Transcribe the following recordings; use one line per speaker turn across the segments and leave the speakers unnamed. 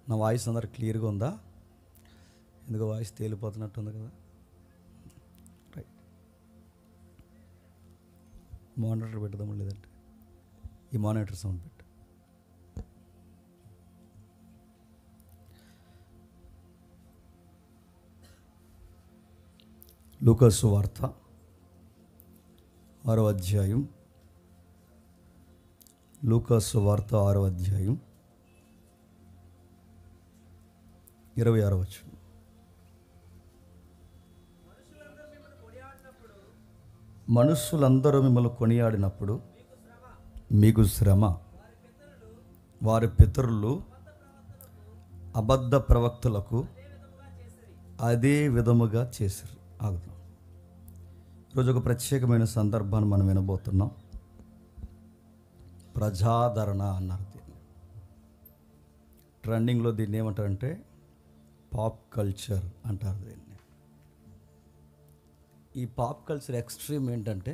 నా వాయిస్ అందరు క్లియర్గా ఉందా? ఎందుకు వాయిస్ తేలిపోతున్నట్టు ఉంది కదా? రైట్. మానిటర్ పెడదాం, లేదంటే ఈ మానిటర్ సౌండ్ పెట్టు. లూకా సువార్త 6వ అధ్యాయం. లూకా సువార్త 6వ అధ్యాయం 26వ వచనం. మనుషులందరూ మిమ్మల్ని కొనియాడినప్పుడు మీకు శ్రమ. వారి పితరులు అబద్ధ ప్రవక్తలకు అదే విధముగా చేశారు. ఆగుతాం. ఈరోజు ఒక ప్రత్యేకమైన సందర్భాన్ని మనం వినబోతున్నాం. ప్రజాదరణ అన్నారు దీన్ని. ట్రెండింగ్లో దీన్ని ఏమంటారంటే పాప్ కల్చర్ అంటారు దీన్ని. ఈ పాప్ కల్చర్ ఎక్స్ట్రీమ్ ఏంటంటే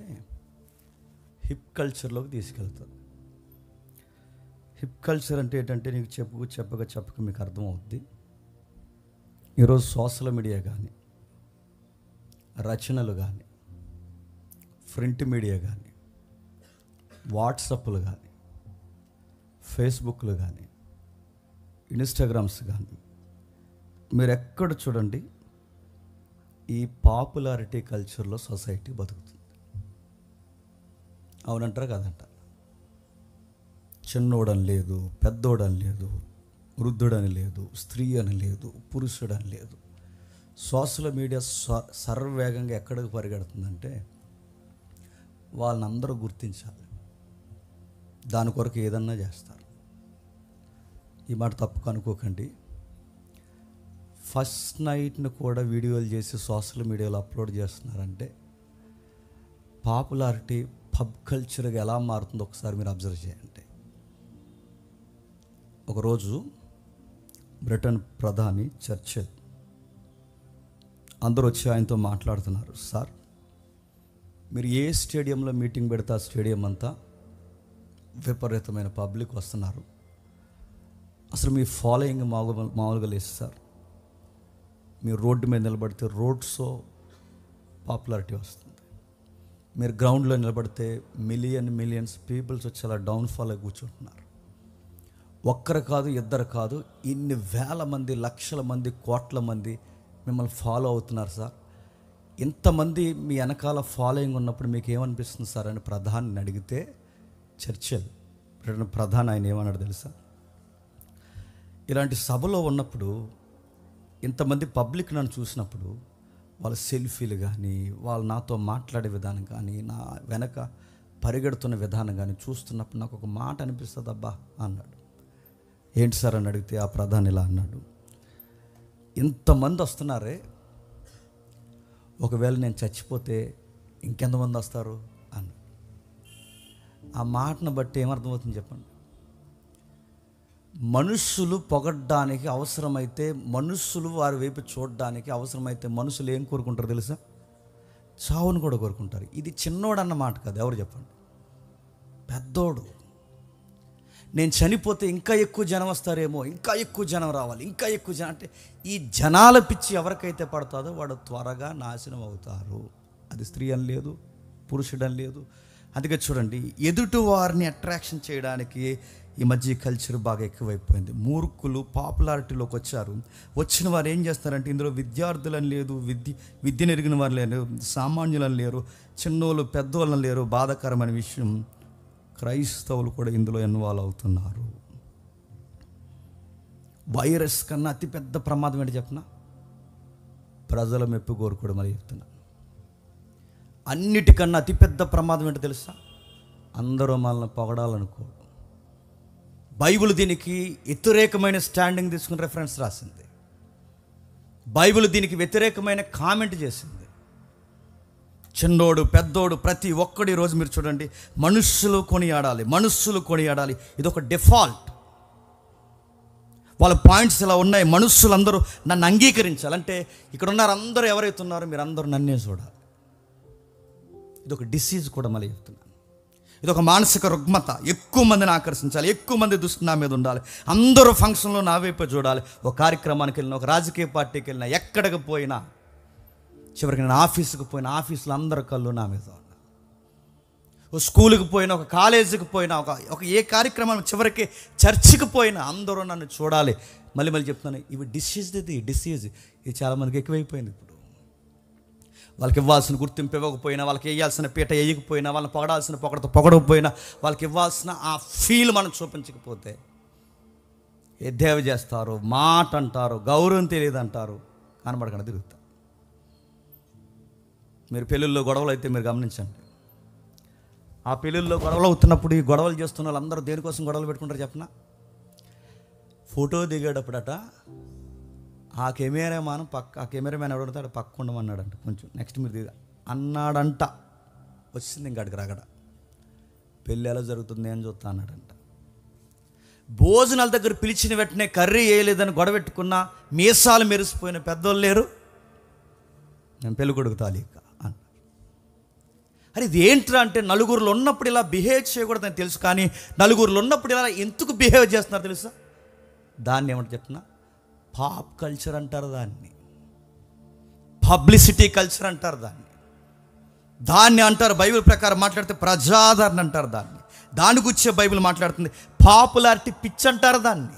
హిప్ కల్చర్లోకి తీసుకెళ్తుంది. హిప్ కల్చర్ అంటే ఏంటంటే నీకు చెప్పక మీకు అర్థమవుద్ది. ఈరోజు సోషల్ మీడియా కానీ, రచనలు కానీ, ప్రింట్ మీడియా కానీ, వాట్సాప్లు కానీ, ఫేస్బుక్లు కానీ, ఇన్స్టాగ్రామ్స్ కానీ, మీరు ఎక్కడ చూడండి ఈ పాపులారిటీ కల్చర్లో సొసైటీ బతుకుతుంది. అవునంటారా కాదంటారా? చిన్నోడని లేదు, పెద్దోడని లేదు, వృద్ధుడని లేదు, స్త్రీ అని లేదు, పురుషుడని లేదు. సోషల్ మీడియా సర్వవేగంగా ఎక్కడికి పరిగెడుతుందంటే వాళ్ళని అందరూ గుర్తించాలి, దాని కొరకు ఏదన్నా చేస్తారు. ఈ మాట తప్పుగా అనుకోకండి. ఫస్ట్ నైట్ని కూడా వీడియోలు చేసి సోషల్ మీడియాలో అప్లోడ్ చేస్తున్నారంటే పాపులారిటీ పబ్ కల్చర్గా ఎలా మారుతుందో ఒకసారి మీరు అబ్జర్వ్ చేయండి. ఒకరోజు బ్రిటన్ ప్రధాని చర్చిల్ అందరూ వచ్చి ఆయనతో మాట్లాడుతున్నారు. సార్, మీరు ఏ స్టేడియంలో మీటింగ్ పెడితే ఆ స్టేడియం అంతా విపరీతమైన పబ్లిక్ వస్తున్నారు. అసలు మీ ఫాలోయింగ్ మామూలుగా లేదు సార్. మీరు రోడ్డు మీద నిలబడితే రోడ్స్లో పాపులారిటీ వస్తుంది. మీరు గ్రౌండ్లో నిలబడితే మిలియన్స్ పీపుల్స్ వచ్చి అలా డౌన్ఫాల్లో కూర్చుంటున్నారు. ఒక్కరు కాదు, ఇద్దరు కాదు, ఇన్ని వేల మంది, లక్షల మంది, కోట్ల మంది మిమ్మల్ని ఫాలో అవుతున్నారు సార్. ఇంతమంది మీ వెనకాల ఫాలోయింగ్ ఉన్నప్పుడు మీకు ఏమనిపిస్తుంది సార్ అని ప్రధాని అడిగితే, చర్చిల్ ప్రధాని ఆయన ఏమన్నాడు తెలుసా? ఇలాంటి సభలో ఉన్నప్పుడు ఇంతమంది పబ్లిక్ నన్ను చూసినప్పుడు వాళ్ళ సెల్ఫీలు కానీ, వాళ్ళు నాతో మాట్లాడే విధానం కానీ, నా వెనక పరిగెడుతున్న విధానం కానీ చూస్తున్నప్పుడు నాకు ఒక మాట అనిపిస్తుంది అబ్బా అన్నాడు. ఏంటి సార్ అని అడిగితే ఆ ప్రధాని ఇలా అన్నాడు, ఇంతమంది వస్తున్నారే, ఒకవేళ నేను చచ్చిపోతే ఇంకెంతమంది వస్తారు అన్నాడు. ఆ మాటను బట్టి ఏమర్థమవుతుంది చెప్పండి? మనుషులు పొగడ్డానికి అవసరమైతే, మనుషులు వారి వైపు చూడడానికి అవసరమైతే మనుషులు ఏం కోరుకుంటారు తెలుసా? చావును కూడా కోరుకుంటారు. ఇది చిన్నోడు అన్న మాట కాదు. ఎవరు చెప్పండి? పెద్దోడు. నేను చనిపోతే ఇంకా ఎక్కువ జనం వస్తారేమో, ఇంకా ఎక్కువ జనం రావాలి, ఇంకా ఎక్కువ జనం. అంటే ఈ జనాల పిచ్చి ఎవరికైతే పడుతుందో వాడు త్వరగా నాశనం అవుతారు. అది స్త్రీ అని లేదు, పురుషుడని లేదు. అందుకే చూడండి, ఎదుటి వారిని అట్రాక్షన్ చేయడానికి ఈ మధ్య కల్చర్ బాగా ఎక్కువైపోయింది. మూర్ఖులు పాపులారిటీలోకి వచ్చారు. వచ్చిన వారు ఏం చేస్తారంటే ఇందులో విద్యార్థులని లేదు, విద్య నెరిగిన వారు లేరు, సామాన్యులని లేరు, చిన్నోళ్ళు పెద్దోళ్ళని లేరు. బాధాకరమైన విషయం, క్రైస్తవులు కూడా ఇందులో ఇన్వాల్వ్ అవుతున్నారు. వైరస్ కన్నా అతిపెద్ద ప్రమాదం ఏంటి చెప్పిన? ప్రజల మెప్పు కోరుకోవడం అని చెప్తున్నా. అన్నిటికన్నా అతిపెద్ద ప్రమాదం ఏంటో తెలుసా? అందరూ మనల్ని పొగడాలనుకోవడం. బైబిల్ దీనికి వ్యతిరేకమైన స్టాండింగ్ తీసుకుని రెఫరెన్స్ రాసింది. బైబిల్ దీనికి వ్యతిరేకమైన కామెంట్ చేసింది. చిన్నోడు పెద్దోడు ప్రతి ఒక్కడు ఈరోజు మీరు చూడండి, మనుషులు కొనియాడాలి. ఇది ఒక డిఫాల్ట్. వాళ్ళ పాయింట్స్ ఇలా ఉన్నాయి. మనుషులందరూ నన్ను అంగీకరించాలంటే ఇక్కడ ఉన్నారు అందరూ ఎవరైతే ఉన్నారో మీరు అందరూ నన్నే చూడాలి. ఇది ఒక డిసీజ్ కూడా మళ్ళీ చెప్తున్నాను. ఇది ఒక మానసిక రుగ్మత. ఎక్కువ మందిని ఆకర్షించాలి, ఎక్కువ మంది దృష్టి నా మీద ఉండాలి, అందరూ ఫంక్షన్లో నా వైపు చూడాలి. ఒక కార్యక్రమానికి వెళ్ళినా, ఒక రాజకీయ పార్టీకి వెళ్ళినా, ఎక్కడికి పోయినా, చివరికి నేను ఆఫీసుకు పోయినా, ఆఫీసులో అందరి కళ్ళు నా మీద ఉన్నా. ఒక స్కూల్కి పోయినా, ఒక కాలేజీకి పోయినా, ఒక ఏ కార్యక్రమం, చివరికి చర్చికి పోయినా అందరూ నన్ను చూడాలి. మళ్ళీ చెప్తున్నాను, ఇవి డిసీజ్ ఇది చాలామందికి ఎక్కువైపోయింది. ఇప్పుడు వాళ్ళకి ఇవ్వాల్సిన గుర్తింపు ఇవ్వకపోయినా, వాళ్ళకి వేయాల్సిన పీట వేయకపోయినా, వాళ్ళని పొగడాల్సిన పొగడకపోయినా, వాళ్ళకి ఇవ్వాల్సిన ఆ ఫీల్ మనం చూపించకపోతే ఎద్దేవ చేస్తారు, మాట అంటారు, గౌరవం తెలియదు అంటారు, కనబడకుండా తిరుగుతారు. మీరు పెళ్ళిళ్ళలో గొడవలు అయితే మీరు గమనించండి. ఆ పెళ్ళిళ్ళలో గొడవలు అవుతున్నప్పుడు ఈ గొడవలు చేస్తున్న వాళ్ళందరూ దేనికోసం గొడవలు పెట్టుకుంటారు చెప్పనా? ఫోటో దిగేటప్పుడట ఆ కెమెరామ్యాన్ ఎవడుతాడు పక్క ఉండమన్నాడంట, కొంచెం నెక్స్ట్ మీరు దిగా అన్నాడంట. వచ్చింది ఇంకా అడిగి రాగడ, పెళ్ళి ఎలా జరుగుతుంది అని చూస్తా అన్నాడంట. భోజనాల దగ్గర పిలిచిన వెంటనే కర్రీ వేయలేదని గొడవ పెట్టుకున్న మీసాలు మెరిసిపోయిన పెద్దోళ్ళు లేరు, నేను పెళ్ళి కొడుకు తాలీక అన్న. అరే ఇది ఏంట్రా అంటే, నలుగురులో ఉన్నప్పుడు ఇలా బిహేవ్ చేయకూడదని తెలుసు, కానీ నలుగురులో ఉన్నప్పుడు ఇలా ఎందుకు బిహేవ్ చేస్తున్నారు తెలుసా? దాన్ని ఏమంటే చెప్తున్నా, పాప్ కల్చర్ అంటారు దాన్ని, పబ్లిసిటీ కల్చర్ అంటారు దాన్ని అంటారు. బైబిల్ ప్రకారం మాట్లాడితే ప్రజాదరణ అంటారు దాని గురించే బైబిల్ మాట్లాడుతుంది. పాపులారిటీ పిచ్ అంటారు దాన్ని.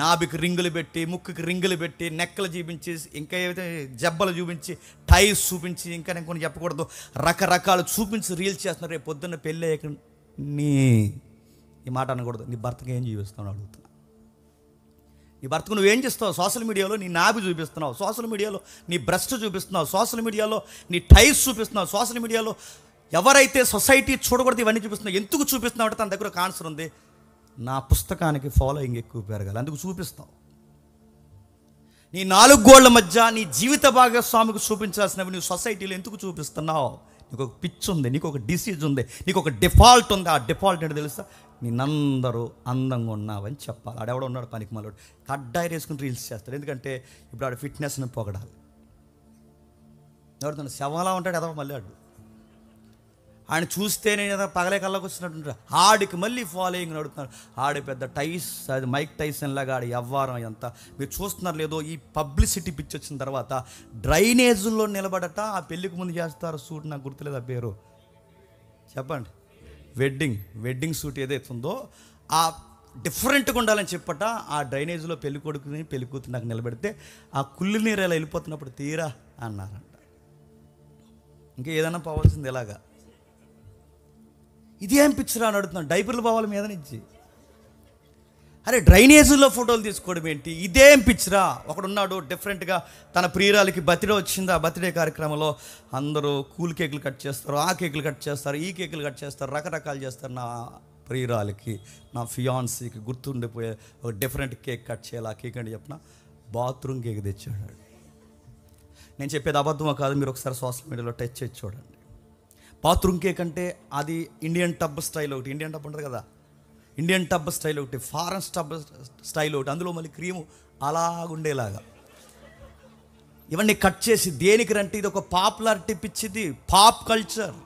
నాభికి రింగులు పెట్టి, ముక్కుకి రింగులు పెట్టి, నెక్కలు చూపించి, ఇంకా ఏదైతే జబ్బలు చూపించి, టైస్ చూపించి, ఇంకా నేను కొన్ని చెప్పకూడదు, రకరకాలు చూపించి రీల్స్ చేస్తున్నారు. రేపు పొద్దున్న పెళ్ళి అయ్యాక ఈ మాట అనకూడదు, నీ భర్తకి ఏం చూపిస్తావు అడుగుతున్నా. నీ భర్తకు నువ్వేం చేస్తావు? సోషల్ మీడియాలో నీ నాభి చూపిస్తున్నావు, సోషల్ మీడియాలో నీ బ్రెస్ట్ చూపిస్తున్నావు, సోషల్ మీడియాలో నీ టైస్ చూపిస్తున్నావు, సోషల్ మీడియాలో ఎవరైతే సొసైటీ చూడకూడదు ఇవన్నీ చూపిస్తున్నావు. ఎందుకు చూపిస్తున్నావు అంటే తన దగ్గర ఒక ఆన్సర్ ఉంది, నా పుస్తకానికి ఫాలోయింగ్ ఎక్కువ పెరగాలి, అందుకు చూపిస్తావు. నీ 4 గోళ్ల మధ్య నీ జీవిత భాగస్వామికి చూపించాల్సినవి నువ్వు సొసైటీలో ఎందుకు చూపిస్తున్నావు? నీకు ఒక పిచ్ ఉంది, నీకు ఒక డిసీజ్ ఉంది, నీకు ఒక డిఫాల్ట్ ఉంది. ఆ డిఫాల్ట్ ఏంటో తెలుసా? నేనందరూ అందంగా ఉన్నావని చెప్పాలి. ఆడెవడో ఉన్నాడు పనికి మళ్ళీ కడ్డాయి వేసుకుని రీల్స్ చేస్తాడు. ఎందుకంటే ఇప్పుడు ఆడ ఫిట్నెస్ని పొగడాలి. ఎవరితో శవంలా ఉంటాడు ఎదవ, మళ్ళీ ఆయన చూస్తేనే ఏదో పగలే కళ్ళకి వచ్చినట్టు ఆడికి మళ్ళీ ఫాలోయింగ్ నడుపుతున్నాడు. ఆడి పెద్ద టైస్, అది మైక్ టైసన్ లాగా ఆడి వ్యవహారం ఎంత మీరు చూస్తున్నారు లేదో. ఈ పబ్లిసిటీ పిచ్చి వచ్చిన తర్వాత డ్రైనేజుల్లో నిలబడట, ఆ పెళ్ళికి ముందు చేస్తారు షూట్, నాకు గుర్తులేదు ఆ పేరు, చెప్పండి. వెడ్డింగ్ షూట్ ఏదైతే ఉందో ఆ డిఫరెంట్గా ఉండాలని చెప్పట, ఆ డ్రైనేజ్లో పెళ్లి కొడుకుని పెళ్లి కూతురు నాకు నిలబెడితే ఆ కుళ్ళు నీరు ఎలా వెళ్ళిపోతున్నప్పుడు తీరా అన్నారంట. ఇంకా ఏదైనా పోవాల్సింది ఎలాగా? ఇది ఏం పిచ్చిరా అని అడుగుతున్నాను, డైపర్లు పోవాలి మీద నుంచి. అరే డ్రైనేజీలో ఫోటోలు తీసుకోవడం ఏంటి? ఇదేం పిచ్చిరా? ఒకడున్నాడు డిఫరెంట్గా, తన ప్రియురాలకి బర్త్డే వచ్చింది, ఆ బర్త్డే కార్యక్రమంలో అందరూ కూల్ కేకులు కట్ చేస్తారు, ఆ కేకులు కట్ చేస్తారు, ఈ కేకులు కట్ చేస్తారు, రకరకాలు చేస్తారు. నా ప్రియురాలకి, నా ఫియాన్సీకి గుర్తుండిపోయే ఒక డిఫరెంట్ కేక్ కట్ చేయాలి. ఆ కేక్ అంటే చెప్పిన బాత్రూమ్ కేక్ తెచ్చాడు. నేను చెప్పేది అబద్ధమో కాదు, మీరు ఒకసారి సోషల్ మీడియాలో టచ్ చేసి చూడండి. బాత్రూమ్ కేక్ అంటే అది ఇండియన్ టబ్ స్టైల్ ఒకటి, ఇండియన్ టబ్ ఉంటుంది కదా, ఇండియన్ టబ్ స్టైల్ ఒకటి, ఫారెన్ టబ్ స్టైల్ ఒకటి, అందులో మళ్ళీ క్రీము అలాగుండేలాగా ఇవన్నీ కట్ చేసి దేనికి రంటే ఇది ఒక పాపులారిటీ పిచ్చిది, పాప్ కల్చర్.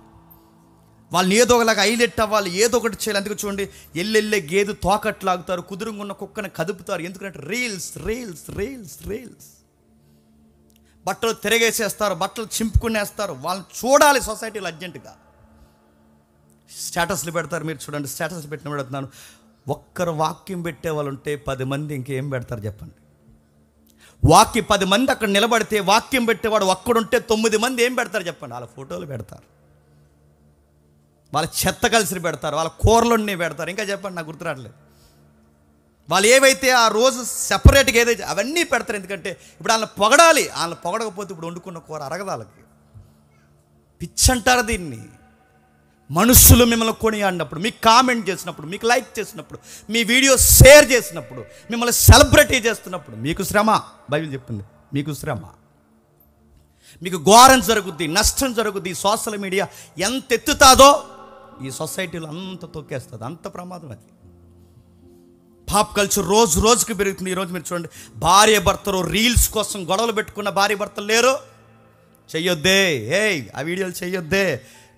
వాళ్ళని ఏదో ఒకలాగా హైలైట్ అవ్వాలి, ఏదో ఒకటి చేయాలి. అందుకే చూడండి, ఎల్లెళ్ళే గేదె తోకట్లాగుతారు, కుదురుగున్న కుక్కని కదుపుతారు. ఎందుకంటే రీల్స్ రీల్స్ రీల్స్ రీల్స్. బట్టలు తిరగేసేస్తారు, బట్టలు చింపుకునేస్తారు. వాళ్ళని చూడాలి సొసైటీలో అర్జెంటుగా. స్టేటస్లు పెడతారు, మీరు చూడండి, స్టేటస్లు పెట్టిన పెడుతున్నాను. ఒక్కరు వాక్యం పెట్టే వాళ్ళు ఉంటే 10 మంది ఇంకేం పెడతారు చెప్పండి? 10 మంది అక్కడ నిలబడితే వాక్యం పెట్టేవాడు ఒక్కడుంటే 9 మంది ఏం పెడతారు చెప్పండి? వాళ్ళ ఫోటోలు పెడతారు, వాళ్ళ చెత్త కలిసి పెడతారు, వాళ్ళ కూరలన్నీ పెడతారు. ఇంకా చెప్పండి, నాకు గుర్తురాట్లేదు. వాళ్ళు ఏవైతే ఆ రోజు సెపరేట్గా ఏదైతే అవన్నీ పెడతారు. ఎందుకంటే ఇప్పుడు వాళ్ళని పొగడాలి, వాళ్ళని పొగడకపోతే ఇప్పుడు వండుకున్న కూర అరగదు వాళ్ళకి. పిచ్చి అంటారు దీన్ని. మనుషులు మిమ్మల్ని కొనియాడినప్పుడు, మీకు కామెంట్ చేసినప్పుడు, మీకు లైక్ చేసినప్పుడు, మీ వీడియో షేర్ చేసినప్పుడు, మిమ్మల్ని సెలబ్రిటీ చేస్తున్నప్పుడు మీకు శ్రమ. బైబిల్ చెప్తుంది, మీకు శ్రమ, మీకు ఘోరం జరుగుద్ది, నష్టం జరుగుద్ది. సోషల్ మీడియా ఎంత ఎత్తుతాదో ఈ సొసైటీలో అంత తొక్కేస్తుంది, అంత ప్రమాదం అది. పాప్ కల్చర్ రోజు రోజుకి పెరుగుతుంది. ఈరోజు మీరు చూడండి, భార్య భర్తలు రీల్స్ కోసం గొడవలు పెట్టుకున్న భార్య భర్తలు లేరు. చెయ్యొద్దే, ఆ వీడియోలు చెయ్యొద్దే,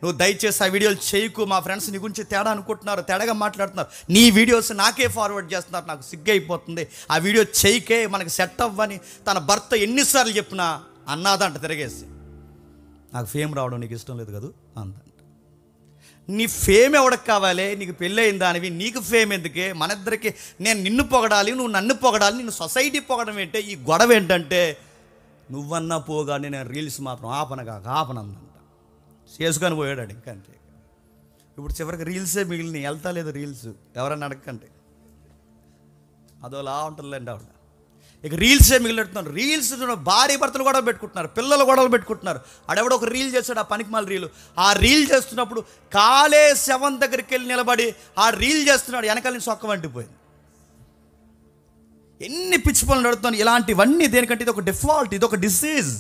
నువ్వు దయచేసి ఆ వీడియోలు చేయకు, మా ఫ్రెండ్స్ నీ గురించి తేడా అనుకుంటున్నారు, తేడాగా మాట్లాడుతున్నారు, నీ వీడియోస్ నాకే ఫార్వర్డ్ చేస్తున్నారు, నాకు సిగ్గైపోతుంది, ఆ వీడియో చేయకే, మనకు సెట్ అవ్వని తన భర్త ఎన్నిసార్లు చెప్పినా అన్నాదంట తిరగేసి. నాకు ఫేమ్ రావడం నీకు ఇష్టం లేదు కదా అందంట. నీ ఫేమ్ ఎవడికి కావాలి? నీకు పెళ్ళయిన దానివి, నీకు ఫేమ్ ఎందుకే? మన ఇద్దరికి నేను నిన్ను పొగడాలి, నువ్వు నన్ను పొగడాలి, నిన్ను సొసైటీ పొగడం ఏంటే? ఈ గొడవ ఏంటంటే నువ్వన్నా పోగానే నేను రీల్స్ మాత్రం ఆపనందంట. చేసుకొని పోయాడు ఇంకా అంతే. ఇప్పుడు చివరికి రీల్సే మిగిలినాయి, వెళ్తా లేదు రీల్స్, ఎవరన్నా అడగండి, అదోలా ఉంటుందండి ఆవిడ. ఇక రీల్సే మిగిలినట్టున్నారు. రీల్స్ భార్య భర్తలు గొడవ పెట్టుకుంటున్నారు, పిల్లలు గొడవలు పెట్టుకుంటున్నారు. ఆడెవడో ఒక రీల్ చేస్తాడు, ఆ పనికిమాల రీలు. ఆ రీల్ చేస్తున్నప్పుడు కాలే శవం దగ్గరికి వెళ్ళి నిలబడి ఆ రీల్ చేస్తున్నాడు, వెనకాల నుంచి సొక్క వంటిపోయింది. ఎన్ని పిచ్చి పనులు నడుతున్నాను. ఇలాంటివన్నీ దేనికంటే ఇది ఒక డిఫాల్ట్, ఇది ఒక డిసీజ్.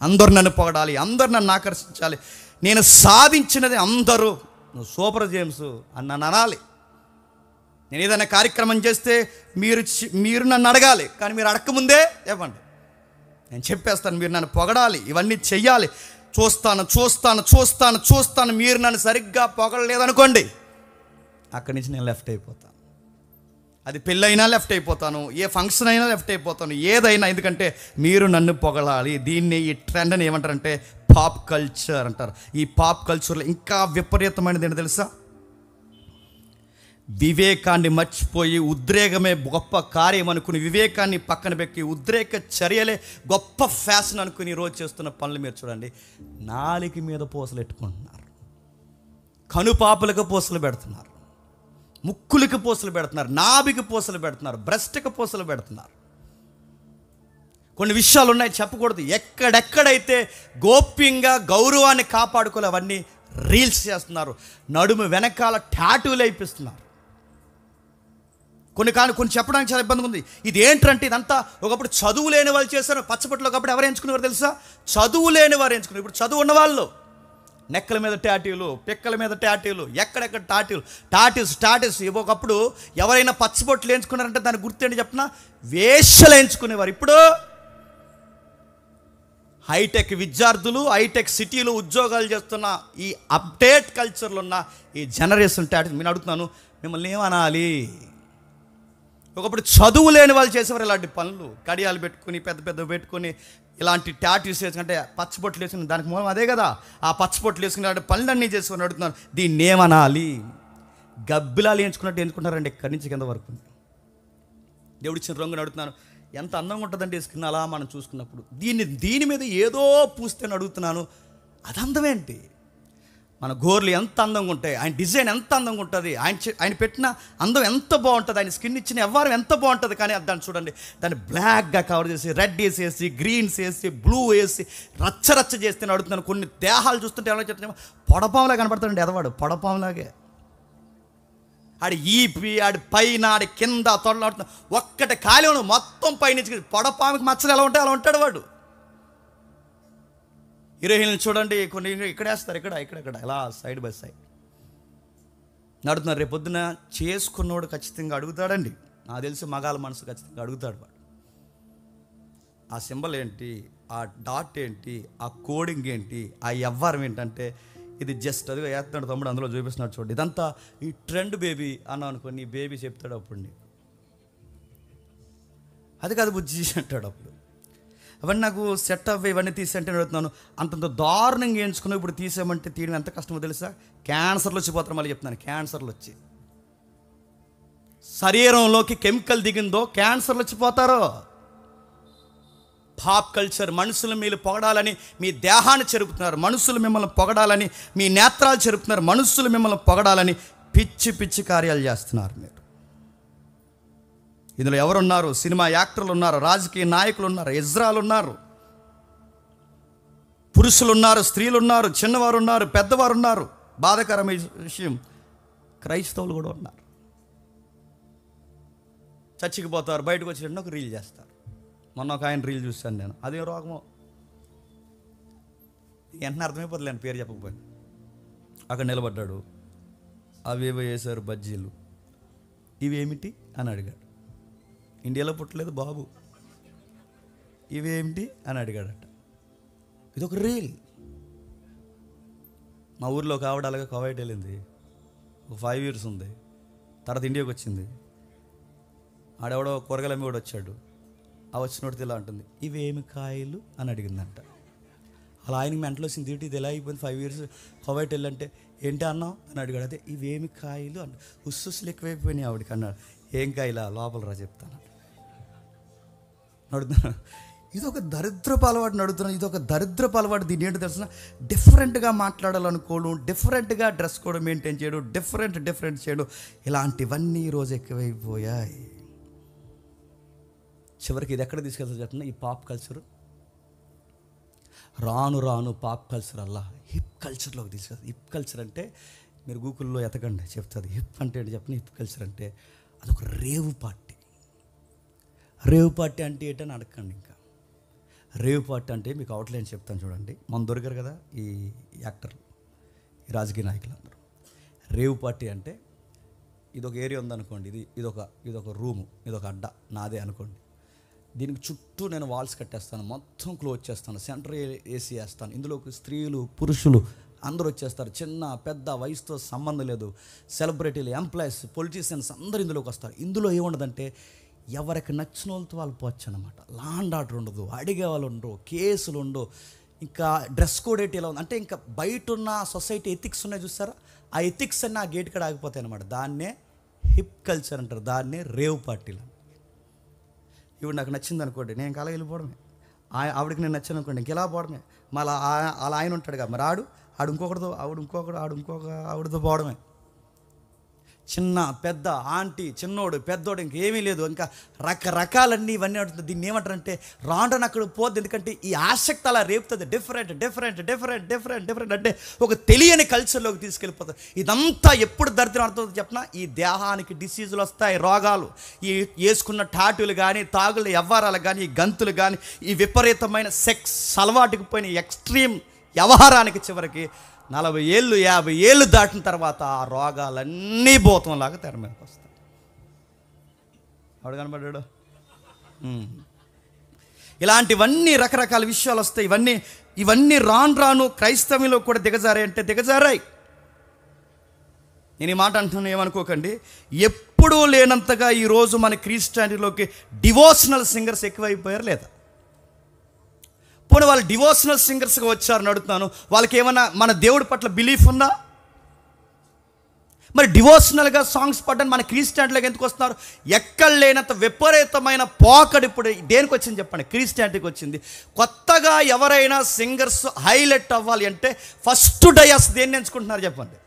అందరు నన్ను పొగడాలి, అందరు నన్ను ఆకర్షించాలి, నేను సాధించినది అందరూ నువ్వు సూపర్ జేమ్స్ అని నన్ను అనాలి. నేను ఏదైనా కార్యక్రమం చేస్తే మీరు నన్ను అడగాలి, కానీ మీరు అడగకముందే ఇవ్వండి, నేను చెప్పేస్తాను. మీరు నన్ను పొగడాలి, ఇవన్నీ చెయ్యాలి. చూస్తాను మీరు నన్ను సరిగ్గా పొగడలేదనుకోండి, అక్కడి నుంచి నేను లెఫ్ట్ అయిపోతాను. అది పెళ్ళైనా లెఫ్ట్ అయిపోతాను, ఏ ఫంక్షన్ అయినా లెఫ్ట్ అయిపోతాను, ఏదైనా. ఎందుకంటే మీరు నన్ను పొగడాలి. దీన్ని, ఈ ట్రెండ్ని ఏమంటారంటే పాప్ కల్చర్ అంటారు. ఈ పాప్ కల్చర్లో ఇంకా విపరీతమైనది ఏంటో తెలుసా? వివేకాన్ని మర్చిపోయి ఉద్రేకమే గొప్ప కార్యం అనుకుని, వివేకాన్ని పక్కన పెట్టి ఉద్రేక చర్యలే గొప్ప ఫ్యాషన్ అనుకుని ఈరోజు చేస్తున్న పనులు మీరు చూడండి. నాలిక మీద పూసలు పెట్టుకుంటున్నారు, కనుపాపలకు పూసలు పెడుతున్నారు, ముక్కులకి పూసలు పెడుతున్నారు, నాభికి పూసలు పెడుతున్నారు, బ్రెస్ట్కి పూసలు పెడుతున్నారు. కొన్ని విషయాలు ఉన్నాయి చెప్పకూడదు. ఎక్కడెక్కడైతే గోప్యంగా గౌరవాన్ని కాపాడుకోలే అవన్నీ రీల్స్ చేస్తున్నారు. నడుము వెనకాల టాటూలు వేయిస్తున్నారు. కొన్ని చెప్పడానికి చాలా ఇబ్బందిగా ఉంది. ఇది ఏంటంటే ఇదంతా ఒకప్పుడు చదువు లేని వాళ్ళు చేశారు. పచ్చబొట్లో ఒకప్పుడు ఎవరు ఎంచుకునేవారు తెలుసా? చదువు లేని వారు ఎంచుకున్నారు. ఇప్పుడు చదువు ఉన్నవాళ్ళు నెక్కల మీద టాటూలు, పిక్కల మీద టాటూలు, ఎక్కడెక్కడ టాటూస్. ఒకప్పుడు ఎవరైనా పచ్చబొట్లు ఎంచుకున్నారంటే దాని గుర్తేంటి చెప్పినా వేషలు ఎంచుకునేవారు. ఇప్పుడు హైటెక్ విద్యార్థులు, హైటెక్ సిటీలో ఉద్యోగాలు చేస్తున్న ఈ అప్డేట్ కల్చర్లో ఉన్న ఈ జనరేషన్ టాటూస్. నేను అడుగుతున్నాను, మిమ్మల్ని ఏమనాలి? ఒకప్పుడు చదువు లేని వాళ్ళు చేసేవారు ఇలాంటి పనులు, కడియాలు పెట్టుకుని పెద్ద పెట్టుకుని ఇలాంటి టాటూస్ వేసుకుంటే పచ్చబొట్లు వేసుకుని, దానికి మూలం అదే కదా. ఆ పచ్చబొట్లు వేసుకుని అలాంటి పనులన్నీ చేసుకుని అడుగుతున్నారు, దీన్ని ఏమనాలి? గబ్బిలాలు ఎంచుకున్నట్టు ఎంచుకుంటారండి ఇక్కడి నుంచి కింద వరకు. దేవుడిచ్చిన రంగుని అడుగుతున్నాను, ఎంత అందంగా ఉంటుందండి స్కిన్ అలా మనం చూసుకున్నప్పుడు. దీని మీద ఏదో పూస్తే అడుగుతున్నాను, అది అందమేంటి? మన గోర్లు ఎంత అందంగా ఉంటాయి, ఆయన డిజైన్ ఎంత అందంగా ఉంటుంది, ఆయన పెట్టిన అందం ఎంత బాగుంటుంది, ఆయన స్కిన్ ఇచ్చిన వ్యవహారం ఎంత బాగుంటుంది. కానీ దాన్ని చూడండి, దాన్ని బ్లాక్గా కవర్ చేసి, రెడ్ వేసేసి, గ్రీన్స్ వేసి, బ్లూ వేసి, రచ్చ చేస్తే అడుగుతున్నాను. కొన్ని దేహాలు చూస్తుంటే ఎవరో చెప్తున్నా పొడపాములా కనపడతాడండి ఎదవాడు, పొడపాములాగే. ఆడి ఈపి, ఆడి పైన, ఆడి కింద తొడలాడుతున్నా, ఒక్కటి ఖాళీ ఉండదు, మొత్తం పైనుంచి. పొడపాముకి మచ్చలు ఎలా ఉంటాయి అలా ఉంటాడు వాడు. హీరోయిన్లు చూడండి, కొన్ని ఇక్కడ వేస్తారు, ఇక్కడ ఇలా సైడ్ బై సైడ్ నడుతున్నారు. రేపు పొద్దున చేసుకున్నవాడు ఖచ్చితంగా అడుగుతాడండి. నాకు తెలిసి మగాళ్ళ మనసు ఖచ్చితంగా అడుగుతాడు వాడు. ఆ సింబల్ ఏంటి, ఆ డాట్ ఏంటి, ఆ కోడింగ్ ఏంటి, ఆ వ్యవహారం ఏంటంటే ఇది జస్ట్ అదిగా వేస్తున్నాడు తమ్ముడు, అందులో చూపిస్తున్నాడు చూడండి. ఇదంతా ఈ ట్రెండ్ బేబీ అన్నావు అనుకో, నీ బేబీ చెప్తాడు అప్పుడు నీకు, అది కాదు బుజ్జి అంటాడు అప్పుడు. అవన్నీ నాకు సెట్ అవ్వే, ఇవన్నీ తీసేంటే అడుగుతున్నాను. అంతంత దారుణంగా ఎంచుకున్నావు, ఇప్పుడు తీసేయమంటే తీయడం ఎంత కష్టమో తెలుసా? క్యాన్సర్లు వచ్చిపోతారు. మళ్ళీ చెప్తున్నాను, క్యాన్సర్లు వచ్చి శరీరంలోకి కెమికల్ దిగిందో క్యాన్సర్లు వచ్చిపోతారు. పాప్ కల్చర్, మనుషులు మీరు పొగడాలని మీ దేహాన్ని చెరుపుతున్నారు, మనుషులు మిమ్మల్ని పొగడాలని మీ నేత్రాలు చెరుపుతున్నారు, మనుషులు మిమ్మల్ని పొగడాలని పిచ్చి కార్యాలు చేస్తున్నారు మీరు. ఇందులో ఎవరున్నారు? సినిమా యాక్టర్లు ఉన్నారు, రాజకీయ నాయకులు ఉన్నారు, ఇజ్రాలు ఉన్నారు, పురుషులు ఉన్నారు, స్త్రీలు ఉన్నారు, చిన్నవారు ఉన్నారు, పెద్దవారు ఉన్నారు. బాధాకరమైన విషయం, క్రైస్తవులు కూడా ఉన్నారు. చర్చికి పోతారు, బయటకు వచ్చి ఒక రీల్ చేస్తారు. మొన్న ఒక ఆయన రీల్ చూశాను నేను, అదే రోగమో వెంటనే అర్థమైపోతుంది, నేను పేరు చెప్పకపోయాను. అక్కడ నిలబడ్డాడు, అవేవో వేశారు బజ్జీలు, ఇవేమిటి అని అడిగాడు. ఇండియాలో పుట్టలేదు బాబు, ఇవేమిటి అని అడిగాడట. ఇదొక రీల్. మా ఊర్లో ఒక ఆవిడ అలాగే కువైట్ వెళ్ళింది, ఒక 5 years ఉంది. తర్వాత ఇండియాకి వచ్చింది. ఆడెవడో కూరగాయలు అమ్మి కూడా వచ్చాడు. ఆ వచ్చినోడితే ఇలా ఉంటుంది, ఇవేమి కాయలు అని అడిగిందంట. అలా ఆయనకి మెంటలో వచ్చింది, ఇది ఎలా అయిపోయింది, 5 years కువైట్ వెళ్ళంటే ఏంటి అన్నావు అని అడిగాడు. అదే ఇవేమి కాయలు అన్న. ఉస్సులు ఎక్కువైపోయినాయి ఆవిడకి. అన్నాడు, ఏం కాయలా, లోపల రా చెప్తాను అడుగుతున్నాను. ఇది ఒక దరిద్రపు అలవాటు అడుగుతున్నాను. ఇది ఒక దరిద్రపు అలవాటు. దీని ఏంటో తెలుసిన, డిఫరెంట్గా మాట్లాడాలనుకోవడం, డిఫరెంట్గా డ్రెస్ కోడ్ మెయింటైన్ చేయడం, డిఫరెంట్ చేయడం, ఇలాంటివన్నీ ఈరోజు ఎక్కువైపోయాయి. చివరికి ఇది ఎక్కడ తీసుకెళ్తా చెప్పండి, ఈ పాప్ కల్చర్ రాను పాప్ కల్చర్ అలా హిప్ కల్చర్లోకి తీసుకెళ్తారు. హిప్ కల్చర్ అంటే మీరు గూగుల్లో ఎతకండి చెప్తుంది. హిప్ అంటే ఏంటి చెప్పండి. హిప్ కల్చర్ అంటే అదొక రేవు పార్టీ. రేవు పార్టీ అంటే ఏంటని అడగండి. ఇంకా రేవు పార్టీ అంటే మీకు అవుట్లైన్ చెప్తాను చూడండి. మన దొరికారు కదా ఈ యాక్టర్లు, ఈ రాజకీయ నాయకులు అందరూ. రేవు పార్టీ అంటే ఇదొక ఏరియా ఉందనుకోండి, ఇదొక రూము, ఇదొక అడ్డ నాదే అనుకోండి. దీనికి చుట్టూ నేను వాల్స్ కట్టేస్తాను, మొత్తం క్లోజ్ చేస్తాను, సెంటర్ ఏసీ వేస్తాను. ఇందులోకి స్త్రీలు పురుషులు అందరూ వచ్చేస్తారు. చిన్న పెద్ద వయసుతో సంబంధం లేదు. సెలబ్రిటీలు, ఎంప్లాయీస్, పొలిటీషియన్స్ అందరూ ఇందులోకి వస్తారు. ఇందులో ఏముండదంటే ఎవరికి నచ్చిన వాళ్ళతో వాళ్ళు పోవచ్చు అనమాట. లాండ్ ఆర్డర్ ఉండదు, అడిగే వాళ్ళు ఉండరు, కేసులు ఉండవు. ఇంకా డ్రెస్ కోడ్ ఏంటి ఎలా ఉంది అంటే ఇంకా బయట ఉన్న సొసైటీ ఎథిక్స్ ఉన్నాయి చూస్తారా, ఆ ఎథిక్స్ అన్నీ ఆ గేట్ కాడ ఆగిపోతాయి అనమాట. దాన్నే హిప్ కల్చర్ అంటారు, దాన్నే రేవ్ పార్టీలు. ఇప్పుడు నాకు నచ్చింది అనుకోండి, నేను ఇంకా అలా వెళ్ళిపోవడమే. ఆవిడకి నేను నచ్చాను అనుకోండి, ఇంకెలా పోవడమే. మళ్ళీ అలా ఆయన ఉంటాడుగా, మరి ఆడు ఇంకొకటితో ఆవిడతో పోవడమే. చిన్న పెద్ద ఆంటీ చిన్నోడు పెద్దోడు ఇంకేమీ లేదు. ఇంకా రకరకాలన్నీ ఇవన్నీ ఉంటుంది. దీన్ని ఏమంటారంటే రాండని అక్కడ పోద్ది. ఎందుకంటే ఈ ఆసక్తి అలా రేపుతుంది. డిఫరెంట్ అంటే ఒక తెలియని కల్చర్లోకి తీసుకెళ్ళిపోతుంది. ఇదంతా ఎప్పుడు దరిద్రం అర్థమవుతుంది చెప్పిన, ఈ దేహానికి డిసీజులు వస్తాయి, రోగాలు, ఈ వేసుకున్న టాటూలు కానీ, తాగులు వ్యవహారాలు కానీ, ఈ గంతులు కానీ, ఈ విపరీతమైన సెక్స్ అలవాటుకు పోయిన ఎక్స్ట్రీమ్ వ్యవహారానికి చివరికి 40 ఏళ్ళు 50 ఏళ్ళు దాటిన తర్వాత ఆ రోగాలన్నీ భూతంలాగా తెర మీదకి వస్తాయి. ఆవిడ కనబడ్డాడు. ఇలాంటివన్నీ రకరకాల విషయాలు వస్తాయి. ఇవన్నీ రాను క్రైస్తవంలో కూడా దిగజారాయి అంటే దిగజారాయి. నేను ఈ మాట అంటున్నాను, ఏమనుకోకండి. ఎప్పుడూ లేనంతగా ఈరోజు మన క్రిస్టియానిటీలోకి డివోషనల్ సింగర్స్ ఎక్కువైపోయారు లేదా? పోనీ వాళ్ళు డివోషనల్ సింగర్స్గా వచ్చారని అడుగుతున్నాను. వాళ్ళకి ఏమన్నా మన దేవుడి పట్ల బిలీఫ్ ఉందా? మరి డివోషనల్గా సాంగ్స్ పాడడానికి మన క్రిస్టియానిటీలోకి ఎందుకు వస్తున్నారు? ఎక్కడ లేనంత విపరీతమైన పోకడు ఇప్పుడు దేనికి వచ్చింది చెప్పండి, క్రిస్టియానిటీకి వచ్చింది. కొత్తగా ఎవరైనా సింగర్స్ హైలైట్ అవ్వాలి అంటే ఫస్ట్ డయాస్ దేన్ని ఎంచుకుంటున్నారు చెప్పండి?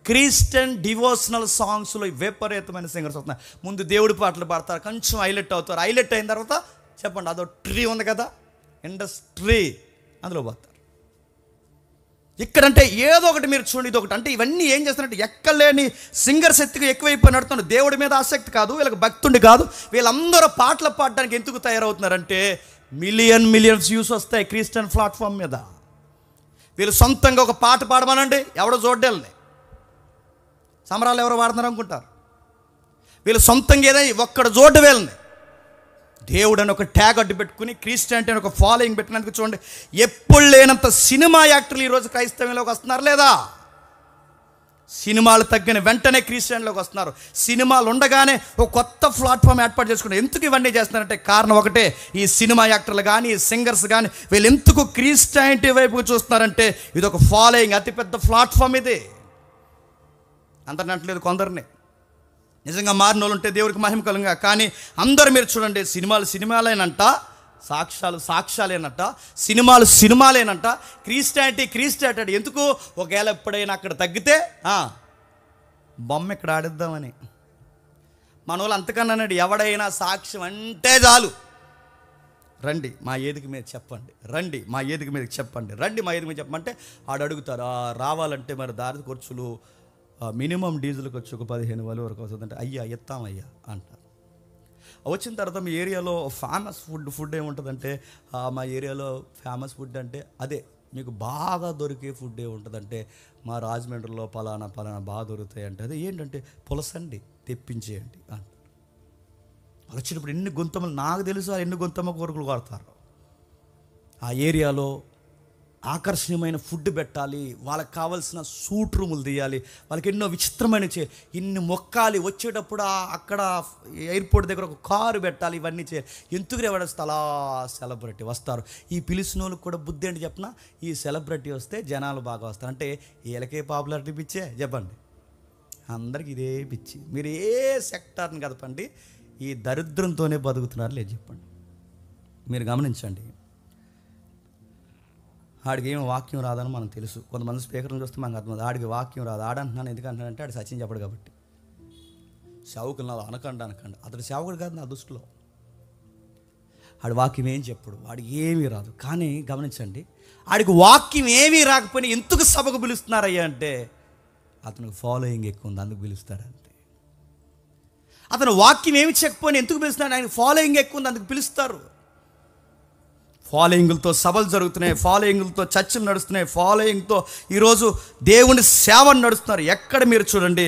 క్రిస్టియన్ డివోషనల్ సాంగ్స్లో విపరీతమైన సింగర్స్ వస్తున్నారు. ముందు దేవుడి పాటలు పాడతారు, కొంచెం హైలైట్ అవుతారు. హైలైట్ అయిన తర్వాత చెప్పండి, అదో ట్రీ ఉంది కదా, ఇండస్ట్రీ, అందులో పోతారు. ఇక్కడంటే ఏదో ఒకటి మీరు చూడండి, ఇది ఒకటి. అంటే ఇవన్నీ ఏం చేస్తారంటే ఎక్కలేని సింగర్స్ ఎక్కువైపోయి నడుతున్నారు. దేవుడి మీద ఆసక్తి కాదు, వీళ్ళకి భక్తుండి కాదు. వీళ్ళందరూ పాటలు పాడడానికి ఎందుకు తయారవుతున్నారంటే మిలియన్స్ వ్యూస్ వస్తాయి క్రిస్టియన్ ప్లాట్ఫామ్ మీద. వీళ్ళు సొంతంగా ఒక పాట పాడమనండి, ఎవడో చూడ్డాలని సమరాలు ఎవరో పాడుతున్నారు అనుకుంటారు. వీళ్ళు సొంతంగా ఏదైనా ఒక్కడ జోడ్డు వీళ్ళని దేవుడు అని ఒక ట్యాగ్ అడ్డు పెట్టుకుని క్రిస్టియానిటీ అని ఒక ఫాలోయింగ్ పెట్టినందుకు చూడండి, ఎప్పుడు లేనంత సినిమా యాక్టర్లు ఈరోజు క్రైస్తవంలోకి వస్తున్నారు లేదా? సినిమాలు తగ్గిన వెంటనే క్రిస్టియానిటీలోకి వస్తున్నారు. సినిమాలు ఉండగానే ఒక కొత్త ప్లాట్ఫామ్ ఏర్పాటు చేసుకుంటారు. ఎందుకు ఇవన్నీ చేస్తున్నారంటే కారణం ఒకటే, ఈ సినిమా యాక్టర్లు కానీ, ఈ సింగర్స్ కానీ వీళ్ళు ఎందుకు క్రిస్టియానిటీ వైపు చూస్తున్నారంటే ఇది ఒక ఫాలోయింగ్, అతిపెద్ద ప్లాట్ఫామ్ ఇది. అంతనట్లేదు కొందరిని. నిజంగా మారిన వాళ్ళు ఉంటే దేవుడికి మహిమ కలుగా. కానీ అందరూ మీరు చూడండి, సినిమాలేనంట, సాక్ష్యాలేనంట, సినిమాలేనంట, క్రిస్టియానిటీ. ఎందుకు? ఒకవేళ ఎప్పుడైనా అక్కడ తగ్గితే బొమ్మ ఇక్కడ ఆడిద్దామని. మన వాళ్ళు అంతకన్నా అన్నాడు, ఎవడైనా సాక్ష్యం అంటే చాలు, రండి మా ఏదికి మీద చెప్పండి, రండి మా ఏదికి మీద చెప్పమంటే ఆడు అడుగుతారు. రావాలంటే మరి దారి ఖర్చులు మినిమం డీజిల్కి వచ్చి ఒక 15,000 వరకు వస్తుందంటే అయ్యా ఎత్తామయ్యా అంటారు. వచ్చిన తర్వాత మీ ఏరియాలో ఫేమస్ ఫుడ్ ఏముంటుందంటే, మా ఏరియాలో ఫేమస్ ఫుడ్ అంటే అదే మీకు బాగా దొరికే ఫుడ్ ఏముంటుందంటే, మా రాజమండ్రిలో పలానా బాగా దొరుకుతాయి అంటే అదే ఏంటంటే పులసండి తెప్పించేయండి అంటారు. వచ్చినప్పుడు ఎన్ని గుంతమ్మలు, నాకు తెలుసు ఎన్ని గుంతమ్మ కూరలు కొడతారు ఆ ఏరియాలో. ఆకర్షణీయమైన ఫుడ్ పెట్టాలి, వాళ్ళకి కావాల్సిన సూట్ రూములు తీయాలి, వాళ్ళకి ఎన్నో విచిత్రమైన ఇన్ని మొక్కాలి, వచ్చేటప్పుడు అక్కడ ఎయిర్పోర్ట్ దగ్గర ఒక కారు పెట్టాలి, ఇవన్నీ చేయాలి. ఎందుకు రేవడేస్తే అలా సెలబ్రిటీ వస్తారు. ఈ పిలిచిన వాళ్ళకి కూడా బుద్ధి ఏంటి చెప్పిన, ఈ సెలబ్రిటీ వస్తే జనాలు బాగా వస్తారు. అంటే వీళ్ళకే పాపులారిటీ పిచ్చే చెప్పండి, అందరికి ఇదే పిచ్చి. మీరు ఏ సెక్టార్ని కదపండి, ఈ దరిద్రంతోనే బతుకుతున్నారు లేదు చెప్పండి. మీరు గమనించండి, ఆడికి ఏమి వాక్యం రాదని మనకు తెలుసు. కొంతమంది స్పీకర్ని చూస్తే మనకు అర్థమవుతుంది ఆడికి వాక్యం రాదు. ఆడంటున్నాను ఎందుకంటానంటే ఆడు సత్యం చెప్పడు కాబట్టి. సేవకులు నాలో అనకండి అతడు సేవకుడు కాదు నా దృష్టిలో. ఆడి వాక్యం ఏం చెప్పడు, వాడికి ఏమీ రాదు. కానీ గమనించండి, ఆడికి వాక్యం ఏమీ రాకపోయినా ఎందుకు సభకు పిలుస్తున్నారయ్యా అంటే అతనికి ఫాలోయింగ్ ఎక్కువ ఉంది, అందుకు పిలుస్తారంటే. అతను వాక్యం ఏమి చెప్పకపోయినా ఎందుకు పిలుస్తున్నాడు, ఆయనకు ఫాలోయింగ్ ఎక్కువ ఉంది, అందుకు పిలుస్తారు. ఫాలోయింగ్లతో సభలు జరుగుతున్నాయి, ఫాలోయింగ్లతో చర్చలు నడుస్తున్నాయి, ఫాలోయింగ్తో ఈరోజు దేవుని సేవను నడుస్తున్నారు. ఎక్కడ మీరు చూడండి,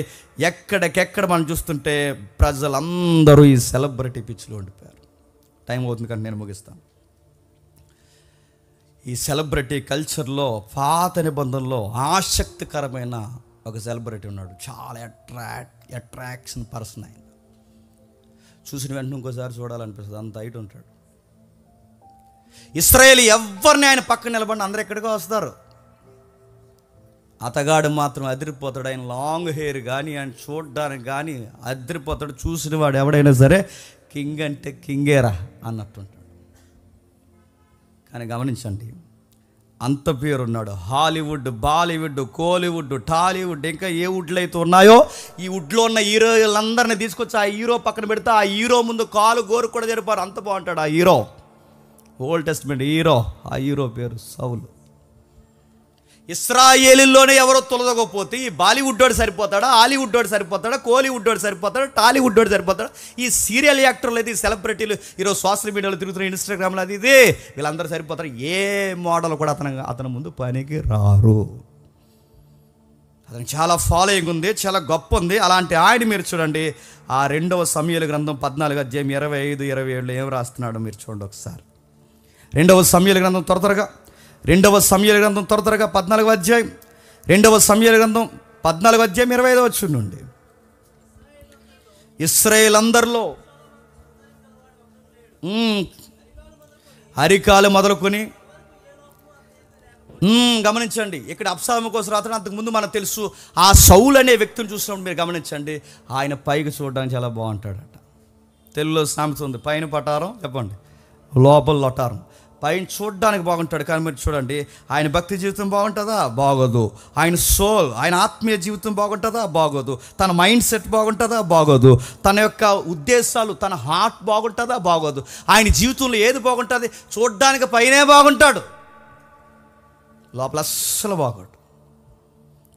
ఎక్కడికెక్కడ మనం చూస్తుంటే ప్రజలందరూ ఈ సెలబ్రిటీ పిచ్చిలో ఉండిపోయారు. టైం అవుతుంది కానీ నేను ముగిస్తాను. ఈ సెలబ్రిటీ కల్చర్లో పాత నిబంధనలో ఆసక్తికరమైన ఒక సెలబ్రిటీ ఉన్నాడు. చాలా అట్రాక్షన్ పర్సన్. ఆయన చూసిన వెంటనే ఇంకోసారి చూడాలనిపిస్తుంది, అంత హైట్ ఉంటాడు. ఇశ్రాయేలు ఎవరిని ఆయన పక్కన నిలబడి అందరు ఎక్కడికో వస్తారు. అతగాడు మాత్రం అదిరిపోతాడు. ఆయన లాంగ్ హెయిర్ కానీ ఆయన చూడడానికి కానీ అదిరిపోతాడు. చూసిన వాడు ఎవడైనా సరే కింగ్ అంటే కింగేరా అన్నట్టుంటాడు. కానీ గమనించండి, అంత పేరున్నాడు. హాలీవుడ్, బాలీవుడ్, కోలీవుడ్, టాలీవుడ్, ఇంకా ఏ వుడ్లు అయితే ఉన్నాయో ఈ వుడ్లో ఉన్న హీరోలందరినీ తీసుకొచ్చి ఆ హీరో పక్కన పెడితే ఆ హీరో ముందు కాలు గోరు కూడా జరిపారు. అంత బాగుంటాడు ఆ హీరో. ఓల్డ్ టెస్ట్మెంట్ హీరో, ఆ హీరో పేరు సౌలు. ఇశ్రాయేలులోనే ఎవరో తొలదకపోతే ఈ బాలీవుడ్ వాడు సరిపోతాడా, హాలీవుడ్ వాడు సరిపోతాడా, కోలీవుడ్ వాడు సరిపోతాడా, టాలీవుడ్ వాడు సరిపోతాడా, ఈ సీరియల్ యాక్టర్లు అయితే ఈ సెలబ్రిటీలు ఈరోజు సోషల్ మీడియాలో తిరుగుతున్న ఇన్స్టాగ్రామ్లో అది ఇది వీళ్ళందరూ సరిపోతారు. ఏ మోడల్ కూడా అతని ముందు పనికి రారు. అతనికి చాలా ఫాలోయింగ్ ఉంది, చాలా గొప్ప ఉంది. అలాంటి ఆయన మీరు చూడండి, ఆ 2వ సమూయేలు గ్రంథం 14:25-27 ఏం రాస్తున్నాడో మీరు చూడండి ఒకసారి. 2వ సమూయేలు గ్రంథం త్వరగా 2వ సమూయేలు గ్రంథం త్వరగా 14వ అధ్యాయం 2వ సమూయేలు గ్రంథం 14వ అధ్యాయం 25వ వచనం నుండి. ఇశ్రాయేలందరిలో అరికాలు మొదలుకొని గమనించండి, ఇక్కడ అబ్షాలోము కోసం రాత్రి అంతకుముందు మనకు తెలుసు. ఆ సౌలు అనే వ్యక్తిని చూసినప్పుడు మీరు గమనించండి, ఆయన పైకి చూడడానికి చాలా బాగుంటాడట. తెలుగులో సామెత ఉంది, పైన పటారం చెప్పండి, లోపల లొటారం. పైన చూడడానికి బాగుంటాడు, కానీ మీరు చూడండి ఆయన భక్తి జీవితం బాగుంటుందా, బాగోదు. ఆయన సోల్, ఆయన ఆత్మీయ జీవితం బాగుంటుందా, బాగోదు. తన మైండ్ సెట్ బాగుంటుందా, బాగోదు. తన యొక్క ఉద్దేశాలు, తన హార్ట్ బాగుంటుందా, బాగోదు. ఆయన జీవితంలో ఏది బాగుంటుంది, చూడడానికి పైనే బాగుంటాడు, లోపల అస్సలు బాగోడు.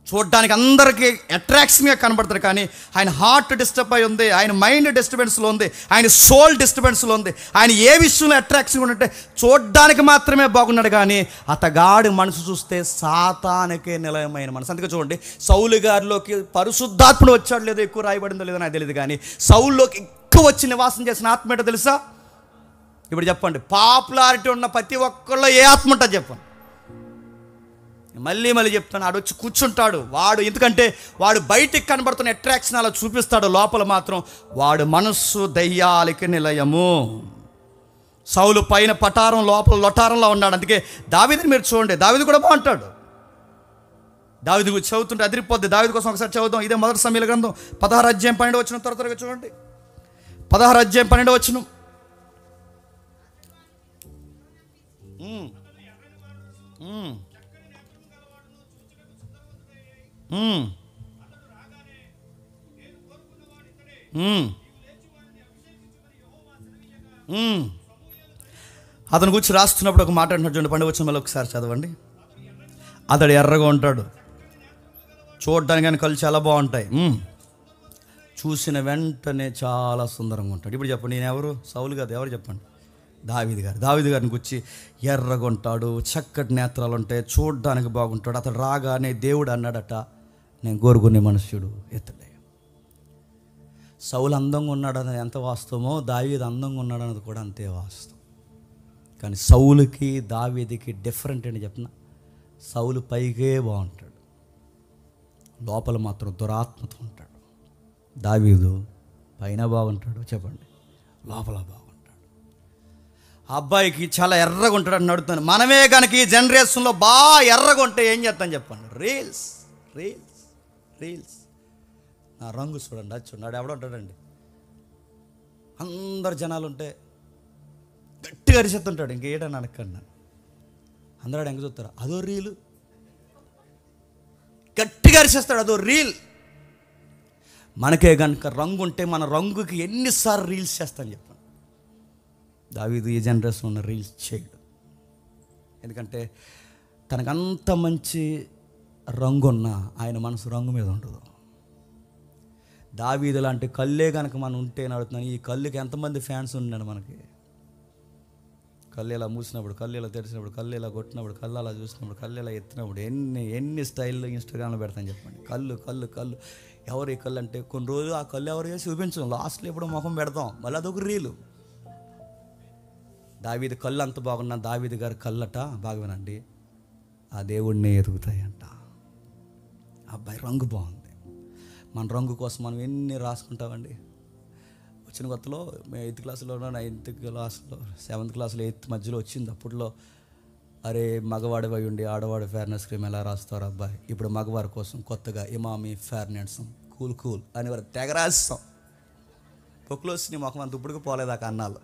చూడడానికి అందరికీ అట్రాక్షన్గా కనబడతారు, కానీ ఆయన హార్ట్ డిస్టర్బ్ అయి ఉంది, ఆయన మైండ్ డిస్టర్బెన్స్లో ఉంది, ఆయన సోల్ డిస్టర్బెన్స్లో ఉంది. ఆయన ఏ విషయంలో అట్రాక్షన్ ఉంటే చూడడానికి మాత్రమే బాగున్నాడు, కానీ అతగాడి మనసు చూస్తే సాతానికే నిలయమైన మనసు. అందుకే చూడండి, సౌలు గారిలోకి పరిశుద్ధాత్ముడు వచ్చాడు లేదో, ఎక్కువ రాయబడిందో లేదో నాకు తెలియదు, కానీ సౌల్లోకి ఎక్కువ వచ్చి నివాసం చేసిన ఆత్మ ఏంటో తెలుసా? ఇప్పుడు చెప్పండి, పాపులారిటీ ఉన్న ప్రతి ఒక్కళ్ళు ఏ ఆత్మ ఉంటుందో చెప్పండి. మళ్ళీ చెప్తాను, ఆడు వచ్చి కూర్చుంటాడు వాడు. ఎందుకంటే వాడు బయటికి కనబడుతున్న అట్రాక్షన్ అలా చూపిస్తాడు, లోపల మాత్రం వాడు మనస్సు దయ్యాలకి నిలయము. సౌలు పైన పటారం, లోపల లొటారంలో ఉన్నాడు. అందుకే దావీదుని మీరు చూడండి, దావీదు కూడా బాగుంటాడు. దావీదు గురించి చదువుతుంటే అదిరిపోద్ది. దావీదు కోసం ఒకసారి చదువుదాం. ఇదే 1 సమూయేలు గ్రంథం 16:12 వచనం, త్వరగా చూడండి. 16:12 వచనం. అతను గురించి రాస్తున్నప్పుడు ఒక మాట అంటున్నాడు చూడండి, 12వ వచనం ఒకసారి చదవండి. అతడు ఎర్రగా ఉంటాడు, చూడడానికి కానీ కళ్ళు చాలా బాగుంటాయి, చూసిన వెంటనే చాలా సుందరంగా ఉంటాడు. ఇప్పుడు చెప్పండి, నేను ఎవరు? సౌలు కాదు, ఎవరు చెప్పండి? దావీదు గారు. దావీదు గారిని గురించి ఎర్రగా ఉంటాడు, చక్కటి నేత్రాలు ఉంటాయి, చూడడానికి బాగుంటాడు. అతడు రాగానే దేవుడు అన్నాడట, నేను కోరుకునే మనుష్యుడు ఇతడే. సౌలు అందంగా ఉన్నాడన్నది ఎంత వాస్తవమో దావీదు అందంగా ఉన్నాడన్నది కూడా అంతే వాస్తవం. కానీ సౌలుకి దావీదుకి డిఫరెంట్ అని చెప్పిన సౌలు పైకే బాగుంటాడు, లోపల మాత్రం దురాత్మతో ఉంటాడు. దావీదు పైన బాగుంటాడు, చెప్పండి, లోపల బాగుంటాడు. అబ్బాయికి చాలా ఎర్రగా ఉంటాడు అని అడుగుతాను. మనమే కనుక ఈ జనరేషన్లో బాగా ఎర్రగా ఉంటే ఏం చేస్తాను చెప్పండి? Reels reels reels. నా రంగు చూడండి, అది చూడండి, ఎవడో ఉంటాడండి, అందరు జనాలు ఉంటే గట్టిగా అరిచెత్తుంటాడు, ఇంకేటని అనక్కన్నా అందరూ ఎంక చూస్తారు, అదో రీలు, గట్టిగా అరిచేస్తాడు, అదో రీల్. మనకే కనుక రంగు ఉంటే మన రంగుకి ఎన్నిసార్లు రీల్స్ చేస్తాను చెప్పండి. దావీదు ఈ జనరేషన్ ఉన్న రీల్స్ చేయడు, ఎందుకంటే తనకంత మంచి రంగు ఉన్నా ఆయన మనసు రంగు మీద ఉండదు. దావీదు లాంటి కళ్ళే కనుక మనం ఉంటే అడుగుతున్నాను, ఈ కళ్ళుకి ఎంతమంది ఫ్యాన్స్ ఉన్నాడు మనకి? కళ్ళు ఇలా మూసినప్పుడు, కళ్ళు ఇలా తెరిచినప్పుడు, కళ్ళు ఇలా కొట్టినప్పుడు, కళ్ళు అలా చూసినప్పుడు, కళ్ళు ఇలా ఎత్తినప్పుడు ఎన్ని స్టైల్లో ఇన్స్టాగ్రామ్లో పెడతాను చెప్పండి. కళ్ళు కళ్ళు కళ్ళు ఎవరు ఈ కళ్ళు అంటే కొన్ని రోజులు ఆ కళ్ళు ఎవరు చేసి చూపించం, లాస్ట్లో ఎప్పుడో ముఖం పెడతాం, మళ్ళీ అదొక రీలు. దావీదు కళ్ళు అంత బాగున్నా దావీదు గారి కళ్ళట బాగా వినండి, ఆ దేవుడిని ఎదుగుతాయంట. అబ్బాయి రంగు బాగుంది. మన రంగు కోసం మనం ఎన్ని రాసుకుంటామండి. వచ్చిన కొత్తలో మేము 8th క్లాస్లో 9th క్లాస్లో 7th క్లాస్లో 8th మధ్యలో వచ్చింది. అప్పట్లో అరే మగవాడి అయి ఉండి ఆడవాడి ఫేర్నెస్ క్రీమ్ ఎలా రాస్తారు అబ్బాయి, ఇప్పుడు మగవారి కోసం కొత్తగా ఇమామి ఫేర్నెస్ కూల్ కూల్ అని వారు తెగ రాస్తాం. పొక్కులు వచ్చి మొఖం అంత ఇప్పటికి పోలేదాక అన్నాళ్ళు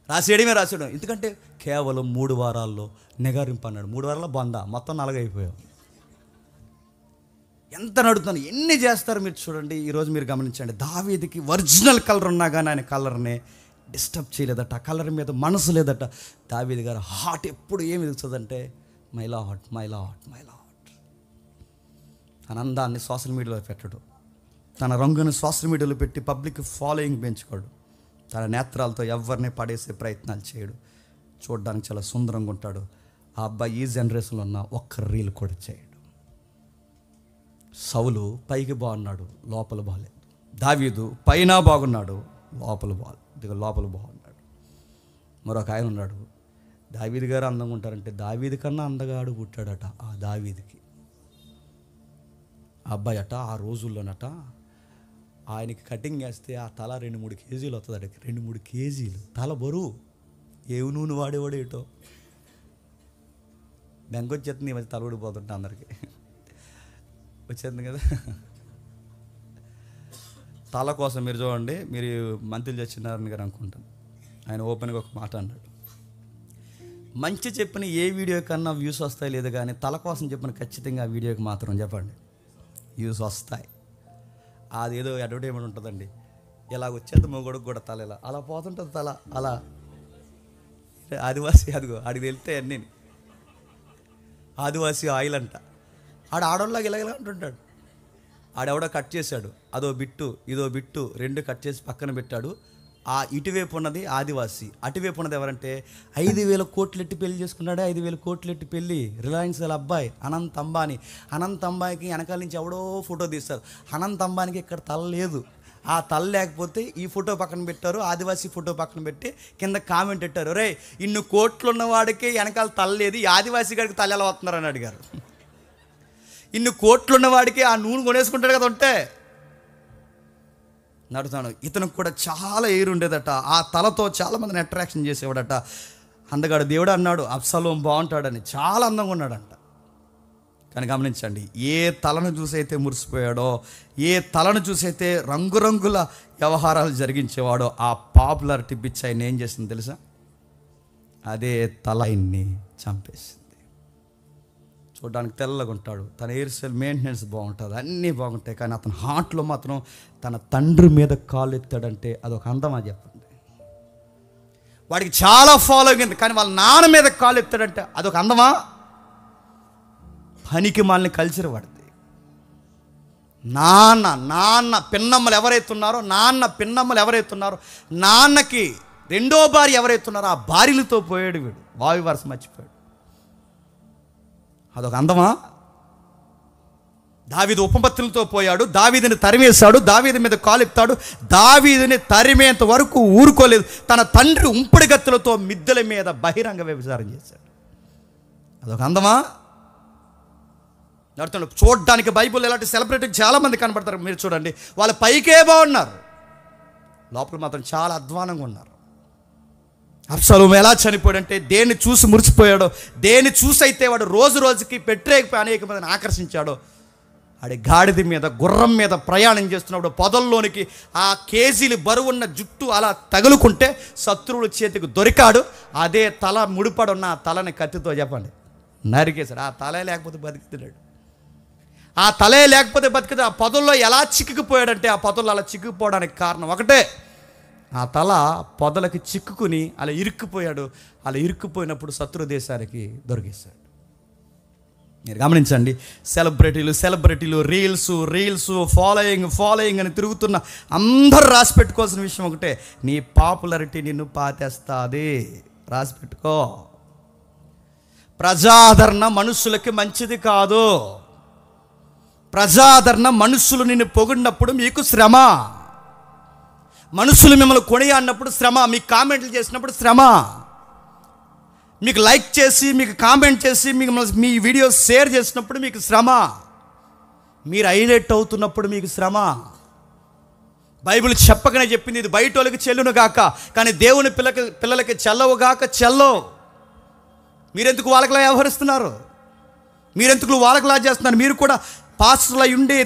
రాసేయడమే రాసేయడం. ఎందుకంటే కేవలం 3 వారాల్లో నిగారింపు అన్నాడు. 3 వారాల్లో బంద మొత్తం నలగైపోయావు. ఎంత నడుతున్నాను, ఎన్ని చేస్తారు మీరు చూడండి. ఈరోజు మీరు గమనించండి, దావీదుకి ఒరిజినల్ కలర్ ఉన్నా కానీ ఆయన కలర్ని డిస్టర్బ్ చేయలేదట, కలర్ మీద మనసు లేదట. దావీదు గారు హార్ట్ ఎప్పుడు ఏమి ఎదుగుతుందంటే my lord my lord my lord. తన అందాన్ని సోషల్ మీడియాలో పెట్టడు, తన రంగుని సోషల్ మీడియాలో పెట్టి పబ్లిక్ ఫాలోయింగ్ పెంచుకోడు, తన నేత్రాలతో ఎవరిని పడేసే ప్రయత్నాలు చేయడు, చూడడానికి చాలా సుందరంగా ఉంటాడు. ఆ అబ్బాయి ఈ జనరేషన్లో ఉన్న ఒక్క రీల్ కూడా చేయడు. సౌలు పైకి బాగున్నాడు, లోపల బాగలేదు. దావీదు పైన బాగున్నాడు, లోపల బాగున్నాడు. మరొక ఆయన ఉన్నాడు, దావీదు గారు అందంగా ఉంటారంటే దావీదు కన్నా అందగాడు పుట్టాడట ఆ దావీదుకి. ఆ అబ్బాయి అట ఆ రోజుల్లోనట ఆయనకి కటింగ్ వేస్తే ఆ తల 2-3 కేజీలు వస్తుంది అట. 2-3 కేజీలు తల బరువు. ఏవి నూనె వాడేవాడు ఏటో బెంకొచ్చేస్తుంది ఈ మధ్య తల ఊడిపోతుంటా అందరికి వచ్చేది కదా. తల కోసం మీరు చూడండి, మీరు మంత్రులు చచ్చినారని గారు అనుకుంటాను, ఆయన ఓపెన్గా ఒక మాట అన్నాడు, మంచి చెప్పిన ఏ వీడియో కన్నా వ్యూస్ వస్తాయి లేదు కానీ తల కోసం చెప్పిన ఖచ్చితంగా ఆ వీడియోకి మాత్రం చెప్పండి వ్యూస్ వస్తాయి. అదేదో అడ్వర్టైజ్మెంట్ ఉంటుందండి, ఇలా వచ్చేది మొగొడుకు కూడా తల ఇలా అలా పోతుంటుంది తల అలా. ఆదివాసి అదిగో ఆడికి వెళ్తే అన్నీ ఆదివాసి ఆయిల్ అంట. ఆడవాళ్ళలాగా ఇలాగ అంటుంటాడు. ఆడెవడో కట్ చేశాడు, అదో బిట్టు ఇదో బిట్టు 2 కట్ చేసి పక్కన పెట్టాడు. ఆ ఇటువైపు ఉన్నది ఆదివాసి, అటువైపు ఉన్నది ఎవరంటే 5,000 కోట్లు ఎట్టి పెళ్లి చేసుకున్నాడే, 5,000 కోట్లు ఎట్టి పెళ్ళి రిలయన్స్ వాళ్ళ అబ్బాయి అనంత్ అంబానీ. అనంత్ అంబానీకి వెనకాల నుంచి ఎవడో ఫోటో తీస్తారు. అనంత్ అంబానీకి ఇక్కడ తల లేదు. ఆ తల లేకపోతే ఈ ఫోటో పక్కన పెట్టారు, ఆదివాసీ ఫోటో పక్కన పెట్టి కింద కామెంట్ పెట్టారు, రే ఇన్ని కోట్లు ఉన్నవాడికి వెనకాల తల లేదు, ఈ ఆదివాసీ గారికి తల ఎలా వస్తున్నారని అడిగారు. ఇన్ని కోట్లు ఉన్నవాడికి ఆ నూనె కొనేసుకుంటాడు కదా ఉంటే నడుతాను. ఇతనికి కూడా చాలా ఎయిర్ ఉండేదట, ఆ తలతో చాలామందిని అట్రాక్షన్ చేసేవాడట. అందగాడు దేవుడు అన్నాడు అబ్సలోం బాగుంటాడని, చాలా అందంగా ఉన్నాడంట. కానీ గమనించండి, ఏ తలను చూసైతే మురిసిపోయాడో, ఏ తలను చూసైతే రంగురంగుల వ్యవహారాలు జరిగించేవాడో ఆ పాపులారిటీ పిచ్చి ఆయన ఏం చేసింది తెలుసా? అదే తల ఆయన్ని చంపేసింది. చూడడానికి తెల్లగా ఉంటాడు, తన హెయిర్ స్టైల్ మెయింటెనెన్స్ బాగుంటుంది, అన్నీ బాగుంటాయి, కానీ అతని హార్ట్లో మాత్రం తన తండ్రి మీద కాలు ఎత్తాడంటే అదొక అందమా చెప్పండి? వాడికి చాలా ఫాలోయింగ్ ఉంది, కానీ వాళ్ళ నాన్న మీద కాలు ఎత్తాడంటే అదొక అందమా? పనికి మాలిన కల్చర్ వాడిది. నాన్న పిన్నమ్మలు ఎవరైతున్నారో, పిన్నమ్మలు ఎవరైతున్నారో, నాన్నకి 2వ భార్య ఎవరైతున్నారో ఆ భార్యలతో పోయాడు వీడు, వాయు వరుస మర్చిపోయాడు. అదొక అందమా? దావీదు ఉపపత్తులతో పోయాడు, దావీదుని తరిమేశాడు, దావీదు మీద కాలెత్తాడు, దావీదుని తరిమేంత వరకు ఊరుకోలేదు. తన తండ్రి ఉంపుడు గత్తులతో మిద్దెల మీద బహిరంగ వ్యభిచారం చేశాడు. అదొక అందమా? అర్థం చూడడానికి బైబిల్ ఇలాంటి సెలబ్రిటీ చాలామంది కనబడతారు. మీరు చూడండి, వాళ్ళ పైకే బాగున్నారు, లోపల మాత్రం చాలా అధ్వానంగా ఉన్నారు. అబ్షాలోము ఎలా చనిపోయాడంటే దేన్ని చూసి మురిసిపోయాడో, దేన్ని చూసి అయితే వాడు రోజు రోజుకి పెట్టేకి అనేక మందిని ఆకర్షించాడో, ఆడి గాడిద మీద గుర్రం మీద ప్రయాణం చేస్తున్నప్పుడు పొదల్లోనికి ఆ కేజీలు బరువున్న జుట్టు అలా తగులుకుంటే శత్రువుల చేతికి దొరికాడు. అదే తల ముడిపడున్న ఆ తలని కత్తితో చెప్పండి నరికేశాడు. ఆ తలే లేకపోతే బతికితున్నాడు. ఆ తలే లేకపోతే బతికితే ఆ పొదల్లో ఎలా చిక్కుకుపోయాడంటే, ఆ పొదల్లో అలా చిక్కుకుపోవడానికి కారణం ఒకటే, ఆ తల పొదలకి చిక్కుకుని అలా ఇరుక్కుపోయాడు. అలా ఇరుక్కుపోయినప్పుడు శత్రు దేశానికి దొరికేశాడు. మీరు గమనించండి, సెలబ్రిటీలు రీల్స్ ఫాలోయింగ్ అని తిరుగుతున్న అందరూ రాసి పెట్టుకోవాల్సిన విషయం ఒకటే, నీ పాపులారిటీ నిన్ను పాతేస్తుంది. రాసి పెట్టుకో. ప్రజాదరణ మనుషులకి మంచిది కాదు. ప్రజాదరణ, మనుషులు నిన్ను పొగిడినప్పుడు మీకు శ్రమ, మనుషులు మిమ్మల్ని కొనియాడినప్పుడు శ్రమ, మీకు కామెంట్లు చేసినప్పుడు శ్రమ, మీకు లైక్ చేసి మీకు కామెంట్ చేసి మీ వీడియో షేర్ చేసినప్పుడు మీకు శ్రమ, మీరు హైలైట్ అవుతున్నప్పుడు మీకు శ్రమ. బైబిల్ చెప్పకనే చెప్పింది, ఇది బయట వాళ్ళకి చెల్లును గాక కానీ దేవుని పిల్లలకి చెల్లవు గాక చెల్లవు. మీరెందుకు వాళ్ళకిలా వ్యవహరిస్తున్నారు? మీరెందుకు వాళ్ళకిలా చేస్తున్నారు? మీరు కూడా పాస్టర్లై ఉండి,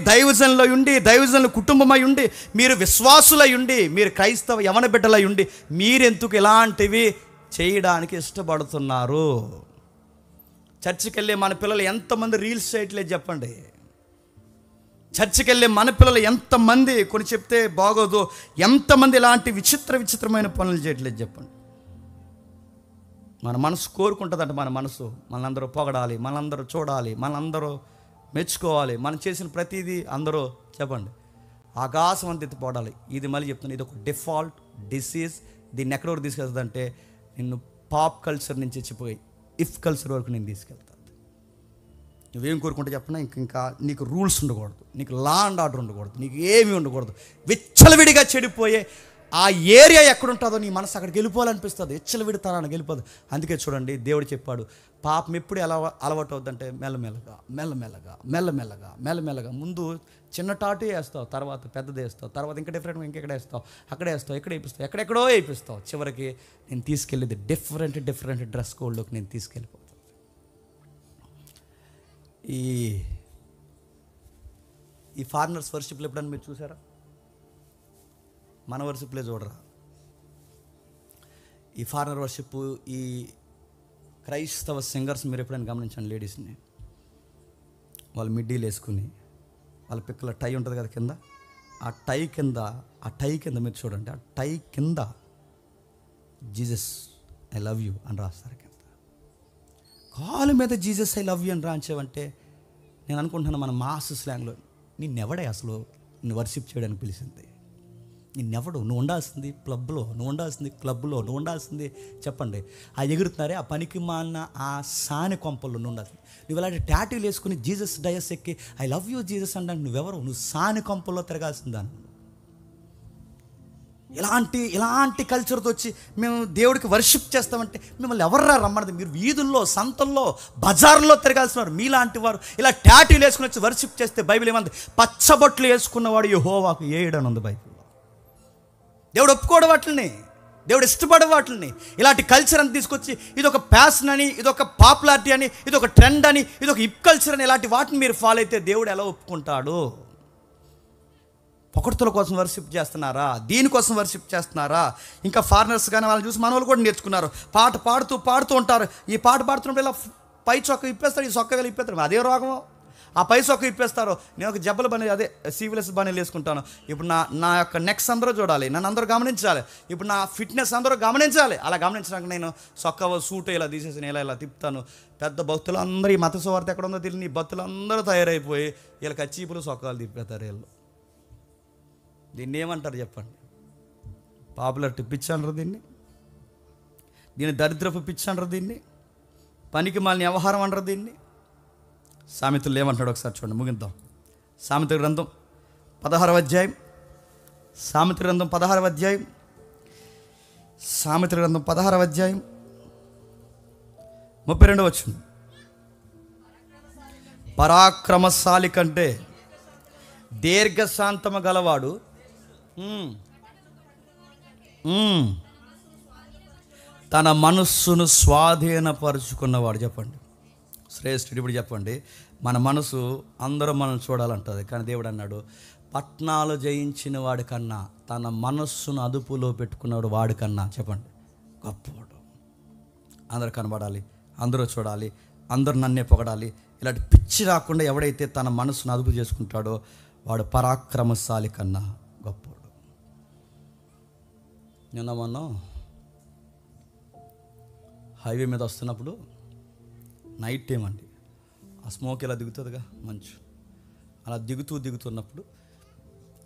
దైవజనుల కుటుంబమై ఉండి, మీరు విశ్వాసులై ఉండి, మీరు క్రైస్తవ యవన బిడ్డలై ఉండి, మీరెందుకు ఇలాంటివి చేయడానికి ఇష్టపడుతున్నారు? చర్చికి వెళ్ళే మన పిల్లలు ఎంతమంది రీల్స్ చేయట్లేదు చెప్పండి. చర్చికి వెళ్ళే మన పిల్లలు ఎంతమంది, కొన్ని చెప్తే బాగోదు, ఎంతమంది ఇలాంటి విచిత్రమైన పనులు చేయట్లేదు చెప్పండి. మన మనసు కోరుకుంటుందంట, మన మనసు మనందరూ పొగడాలి, మనందరూ చూడాలి, మనందరూ మెచ్చుకోవాలి, మనం చేసిన ప్రతిదీ అందరూ చెప్పండి ఆకాశం అంత ఎత్తిపోడాలి. ఇది మళ్ళీ చెప్తున్నాను, ఇది ఒక డిఫాల్ట్ డిసీజ్. దీన్ని ఎక్కడెవరు తీసుకెళ్తుందంటే నిన్ను పాప్ కల్చర్ నుంచి ఇచ్చిపోయి ఇఫ్ కల్చర్ వరకు నేను తీసుకెళ్తాను. నువ్వేం కోరుకుంటే చెప్పినా ఇంకా నీకు రూల్స్ ఉండకూడదు, నీకు లా అండ్ ఆర్డర్ ఉండకూడదు, నీకు ఏమీ ఉండకూడదు. విచ్చలవిడిగా చెడిపోయే ఆ ఏరియా ఎక్కడుంటుందో నీ మనసు అక్కడికి వెళ్ళిపోవాలనిపిస్తుంది. విచ్చలవిడితనానికి వెళ్ళిపోదు. అందుకే చూడండి, దేవుడు చెప్పాడు, పాపం ఎప్పుడు ఎలా అలవాటు అవుతుందంటే మెల్లమెల్లగా ముందు చిన్న టాటు వేస్తావు, తర్వాత పెద్దది వేస్తావు, తర్వాత ఇంకా డిఫరెంట్గా ఇంకెక్కడ వేస్తావు, అక్కడే వేస్తావు, ఎక్కడ వేయిస్తావు, ఎక్కడెక్కడో వేయిస్తావు. చివరికి నేను తీసుకెళ్ళేది డిఫరెంట్ డ్రెస్ కోడ్లోకి నేను తీసుకెళ్ళిపోతాను. ఈ ఫారినర్స్ వర్షిప్లు ఎప్పుడన్నా మీరు చూసారా? మన వర్షిప్లే చూడరా. ఈ ఫారినర్ వర్షిప్, ఈ క్రైస్తవ సింగర్స్ మీరు ఎప్పుడైనా గమనించండి, లేడీస్ని వాళ్ళు మిడ్డీలు వేసుకుని, వాళ్ళ పిక్కల టై ఉంటుంది కదా కింద, ఆ టై కింద మీరు చూడండి, ఆ టై కింద జీసస్ ఐ లవ్ యూ అని రాస్తారు కింద. కాలు మీద జీసస్ ఐ లవ్ యూ అని రాంచేవంటే నేను అనుకుంటున్నాను మన మాస్ స్లాంగ్లో, నిన్నెవడే అసలు నిన్ను వర్షిప్ చేయడానికి పిలిచింది? నిన్నెవడు? నువ్వు ఉండాల్సింది క్లబ్లో, నువ్వు ఉండాల్సింది చెప్పండి ఆ ఎగురుతున్నారే ఆ పనికి మాలిన ఆ సాని కొంపల్లో నువ్వు ఉండాల్సింది. నువ్వు ఇలాంటి టాటూలు వేసుకుని జీసస్ డయస్ ఎక్కి ఐ లవ్ యూ జీసస్ అంటే నువ్వెవరు? నువ్వు సాని కొంపల్లో తిరగాల్సిందాను. ఇలాంటి కల్చర్తో వచ్చి మేము దేవుడికి వర్షిప్ చేస్తామంటే మిమ్మల్ని ఎవర్రా రమ్మన్నది? మీరు వీధుల్లో, సంతల్లో, బజార్లో తిరగాల్సినారు. మీలాంటి వారు ఇలా టాటూలు వేసుకుని వచ్చి వర్షిప్ చేస్తే బైబిల్ ఏమంది? పచ్చబొట్లు వేసుకున్నవాడు యెహోవాకు ఏయుడని ఉంది బైబిల్. దేవుడు ఒప్పుకోడు వాటిని, దేవుడు ఇష్టపడే వాటిని. ఇలాంటి కల్చర్ అని తీసుకొచ్చి ఇదొక ప్యాషన్ అని, ఇదొక పాపులారిటీ అని, ఇదొక ట్రెండ్ అని, ఇదొక హిప్ కల్చర్ అని, ఇలాంటి వాటిని మీరు ఫాలో అయితే దేవుడు ఎలా ఒప్పుకుంటాడు? పొగడ్తల కోసం వర్షిప్ చేస్తున్నారా? దీనికోసం వర్షిప్ చేస్తున్నారా? ఇంకా ఫారినర్స్ కానీ వాళ్ళని చూసి మన వాళ్ళు కూడా నేర్చుకున్నారు. పాట పాడుతూ ఉంటారు. ఈ పాట పాడుతున్నప్పుడు ఇలా పై చొక్క ఇప్పేస్తారు, ఈ చొక్కగా ఇప్పేస్తారు. అదే రోగం. ఆ పై చొక్క ఇప్పేస్తారు. నేను ఒక జబ్బల బనీ, అదే సీవిలెస్ బనీలు వేసుకుంటాను. ఇప్పుడు నా యొక్క నెక్స్ అందరూ చూడాలి, నన్ను అందరూ గమనించాలి, ఇప్పుడు నా ఫిట్నెస్ అందరూ గమనించాలి. అలా గమనించడానికి నేను చొక్క సూట్ ఇలా తీసేసి నేను ఇలా తిప్పుతాను. పెద్ద భక్తులు అందరూ, ఈ మత సువార్త ఎక్కడ ఉందో తెలియని ఈ భక్తులు అందరూ తయారైపోయి వీళ్ళకి చీపులు చొక్కాలు తిప్పేస్తారు. వీళ్ళు దీన్ని ఏమంటారు చెప్పండి? పాపులారిటీ పిచ్చి అంటారు దీన్ని దరిద్రపు పిచ్చి అంటారు, దీన్ని పనికి మాలిన వ్యవహారం అంటారు. దీన్ని సామెతలు ఏమంటాడు ఒకసారి చూడండి, ముగిద్దాం. సామెత గ్రంథం 16వ అధ్యాయం, సామెత గ్రంథం 16వ అధ్యాయం, సామెత గ్రంథం 16వ అధ్యాయం 32వ వచనం. పరాక్రమశాలి కంటే దీర్ఘశాంతము గలవాడు తన మనస్సును స్వాధీనపరుచుకున్నవాడు. చెప్పండి శ్రేష్ఠుడు. ఇప్పుడు చెప్పండి, మన మనసు అందరూ మనం చూడాలంటుంది, కానీ దేవుడు అన్నాడు పట్నాలు జయించిన వాడి కన్నా తన మనస్సును అదుపులో పెట్టుకున్నాడు వాడి కన్నా చెప్పండి గొప్పవాడు. అందరూ కనబడాలి, అందరూ చూడాలి, అందరూ నన్నే పొగడాలి, ఇలాంటి పిచ్చి రాకుండా ఎవడైతే తన మనస్సును అదుపు చేసుకుంటాడో వాడు పరాక్రమశాలి కన్నా గొప్పవాడు. నిన్న మనం హైవే మీద వస్తున్నప్పుడు నైట్ టైం అండి, ఆ స్మోక్ ఇలా దిగుతుందిగా మంచు, అలా దిగుతున్నప్పుడు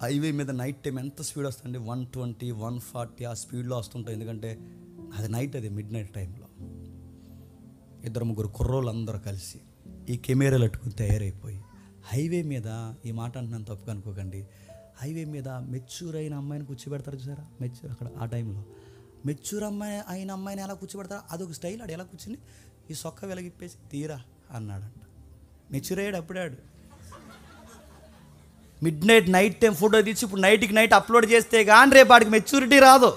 హైవే మీద నైట్ టైం ఎంత స్పీడ్ వస్తుంది, 120, 140 ఆ స్పీడ్లో వస్తుంటాయి. ఎందుకంటే అది నైట్, అది మిడ్ నైట్ టైంలో 2-3 కుర్రోళ్ళు అందరూ కలిసి ఈ కెమెరాలు అట్టుకుని తయారైపోయి హైవే మీద, ఈ మాట అంటున్నాను తప్పుగా అనుకోకండి, హైవే మీద మెచ్యూర్ అయిన అమ్మాయిని కూర్చోబెడతారు చూసారా, మెచ్యూర్ అక్కడ ఆ టైంలో మెచ్యూర్ అయిన అమ్మాయిని ఎలా కూర్చోబెడతారు, అదొక స్టైల్. ఆడు ఎలా కూర్చుని ఈ సొక్క వెలగిప్పేసి తీరా అన్నాడంట. మెచ్యూర్ అయ్యాడు అప్పుడాడు. మిడ్ నైట్ టైం ఫోటో తీసి ఇప్పుడు నైట్ అప్లోడ్ చేస్తే కానీ రేపు వాడికి మెచ్యూరిటీ రాదు.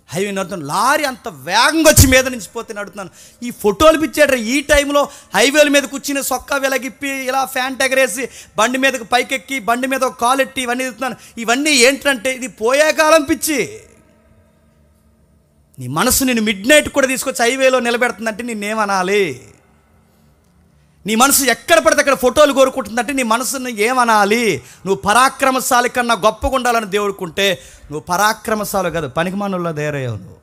హైవే నడుతున్నాను, లారీ అంత వేగంగా వచ్చి మీద నుంచి పోతే నడుతున్నాను, ఈ ఫోటోలు పిచ్చాడు. ఈ టైంలో హైవేల మీద కూర్చుని సొక్క వెలగిప్పి ఇలా ఫ్యాంట్ ఎగరేసి బండి మీదకి పైకెక్కి బండి మీద ఒక కాలు ఎట్టి ఇవన్నీ తిరుగుతున్నాను. ఇవన్నీ ఏంటంటే ఇది పోయే కాలం పిచ్చి. నీ మనసు నేను మిడ్ నైట్ కూడా తీసుకొచ్చి హైవేలో నిలబెడుతుందంటే నిన్నేమనాలి? నీ మనసు ఎక్కడ పడితే అక్కడ ఫోటోలు కోరుకుంటుందంటే నీ మనసుని ఏమనాలి? నువ్వు పరాక్రమశాలి కన్నా గొప్పగా ఉండాలని దేవుడుకుంటే నువ్వు పరాక్రమశాలి కాదు, పనికిమానుల్లో తయారయ్యావు నువ్వు.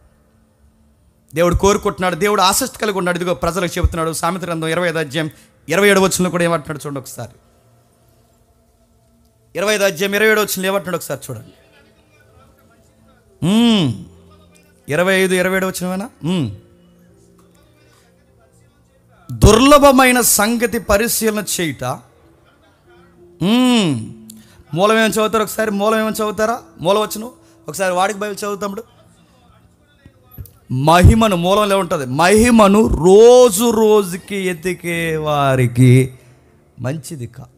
దేవుడు కోరుకుంటున్నాడు, దేవుడు ఆసక్తి కలిగి ఉన్నాడు. ఇదిగో ప్రజలకు చెబుతున్నాడు. సామెత గ్రంథం 25వ అధ్యాయం 27వ వచనంలో కూడా ఏమంటున్నాడు చూడండి ఒకసారి. 25వ అధ్యాయం 27వ వచనంలో ఏమంటున్నాడు ఒకసారి చూడండి. 25-27 వచనమేనా? దుర్లభమైన సంగతి పరిశీలన చేయుట. మూలం ఏమని చదువుతారు ఒకసారి? మూలం ఏమని చదువుతారా? మూలవచనం ఒకసారి వాడికి బైబిల్ చదువుతాడు. మహిమను, మూలంలో ఉంటుంది, మహిమను రోజు రోజుకి ఎతికే వారికి మంచిది కాదు.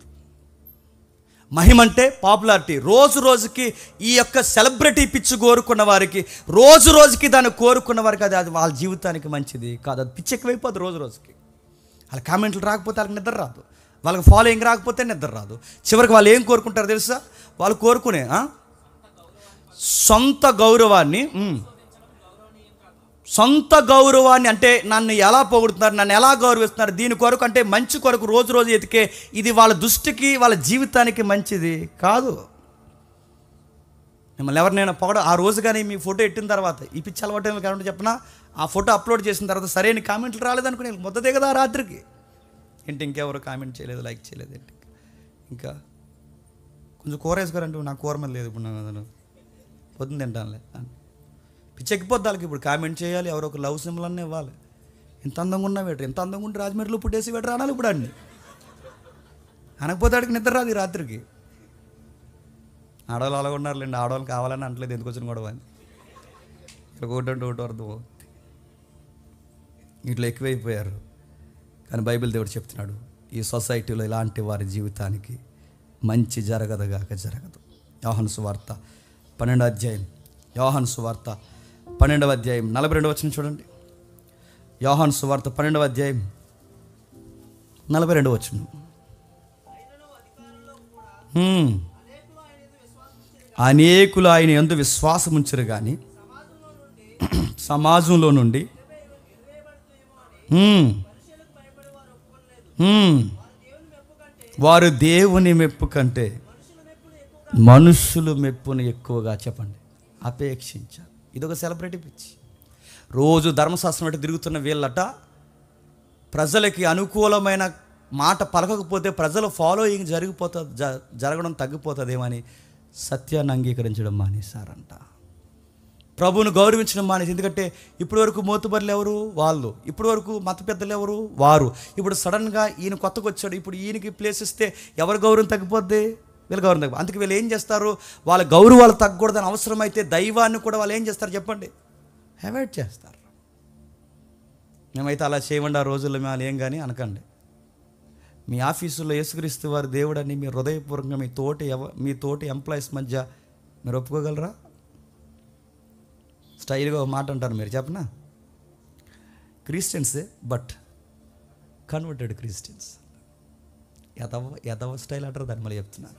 మహిమ అంటే పాపులారిటీ. రోజు రోజుకి ఈ యొక్క సెలబ్రిటీ పిచ్చి కోరుకున్న వారికి, రోజు రోజుకి దాన్ని కోరుకున్న వారికి అది వాళ్ళ జీవితానికి మంచిది కాదు. అది పిచ్చి ఎక్కువైపోతుంది రోజు రోజుకి. వాళ్ళ కామెంట్లు రాకపోతే వాళ్ళకి నిద్ర రాదు, వాళ్ళకి ఫాలోయింగ్ రాకపోతే నిద్ర రాదు. చివరికి వాళ్ళు ఏం కోరుకుంటారు తెలుసా? వాళ్ళు కోరుకునే సొంత గౌరవాన్ని అంటే నన్ను ఎలా పొగుడుతున్నారు, నన్ను ఎలా గౌరవిస్తున్నారు, దీని కొరకు అంటే మంచి కొరకు రోజు రోజు ఎతికే ఇది వాళ్ళ దృష్టికి వాళ్ళ జీవితానికి మంచిది కాదు. మిమ్మల్ని ఎవరినైనా ఆ రోజు కానీ మీ ఫోటో ఎట్టిన తర్వాత ఈ పిచ్చి అలవాటు కావాలంటే చెప్పినా, ఆ ఫోటో అప్లోడ్ చేసిన తర్వాత సరైన కామెంట్లు రాలేదనుకుని మొదటే కదా రాత్రికి ఏంటి ఇంకెవరు కామెంట్ చేయలేదు, లైక్ చేయలేదు, ఏంటి ఇంకా కొంచెం కూర వేసుకోరంటే నాకు కూర మీద లేదు, ఇప్పుడు నాకు పొద్దున్న తింటానులే పిచ్చెక్కిపోద్ది వాళ్ళకి. ఇప్పుడు కామెంట్ చేయాలి, ఎవరో ఒక లవ్ సింబల్ అన్నీ ఇవ్వాలి. ఎంత అందంగా ఉన్నా వేటర్, ఎంత అందంగా ఉంటే రాజమండ్రిలో పుట్టేసి వేటర్ అనాలి ఇప్పుడు అన్ని. అనకపోతే ఆడికి నిద్ర రాదు ఈ రాత్రికి. ఆడవాళ్ళు అలా ఉన్నారులేండి, ఆడవాళ్ళు కావాలని అంటలేదు, ఎందుకు వచ్చిన గొడవ అని. ఒకటి అంటే ఒకటి అర్థం అవుతుంది, ఇట్లా ఎక్కువైపోయారు. కానీ బైబిల్ దేవుడు చెప్తున్నాడు, ఈ సొసైటీలో ఇలాంటి వారి జీవితానికి మంచి జరగదుగాక జరగదు. యోహాను సువార్త 12వ అధ్యాయం, యోహాను సువార్త 12వ అధ్యాయం 42వ వచనం చూడండి. యోహాను సువార్త 12వ అధ్యాయం 42వ వచనం. అనేకులు ఆయన యందు విశ్వాసం ఉంచరు కానీ సమాజంలో నుండి వారు దేవుని మెప్పు కంటే మనుషులు మెప్పుని ఎక్కువగా చెప్పండి అపేక్షించారు. ఇదొక సెలబ్రిటీ పిచ్చి. రోజు ధర్మశాస్త్రం అంటే తిరుగుతున్న వీళ్ళట ప్రజలకి అనుకూలమైన మాట పలకకపోతే ప్రజల ఫాలోయింగ్ జరగడం తగ్గిపోతుందేమని సత్యాన్ని అంగీకరించడం మానేశారంట. ప్రభువును గౌరవించడం మానేసి. ఎందుకంటే ఇప్పటి వరకు మోతుబర్లు ఎవరు? వాళ్ళు. ఇప్పటి వరకు మత పెద్దలు ఎవరు? వారు. ఇప్పుడు సడన్గా ఈయన కొత్తగా వచ్చాడు, ఇప్పుడు ఈయనకి ప్లేస్ ఇస్తే ఎవరి గౌరవం తగ్గిపోద్ది? వీళ్ళ గౌరవం తగ్గిపోద్ది. అందుకే వీళ్ళు ఏం చేస్తారు? వాళ్ళ గౌరవాలు తగ్గకూడదని అవసరమైతే దైవాన్ని కూడా వాళ్ళు ఏం చేస్తారు చెప్పండి? అవాయిడ్ చేస్తారు. మేమైతే అలా చేయమండి ఆ రోజుల్లో మేము ఏం కానీ అనకండి. మీ ఆఫీసులో యేసుక్రీస్తు వారి దేవుడని మీ హృదయపూర్వకంగా మీ తోటి ఎంప్లాయీస్ మధ్య మీరు ఒప్పుకోగలరా? స్టైల్గా ఒక మాట అంటారు, మీరు చెప్పనా? క్రిస్టియన్సే బట్ కన్వర్టెడ్ క్రిస్టియన్స్. యథవ స్టైల్ అంటారు దాన్ని, మళ్ళీ చెప్తున్నాను.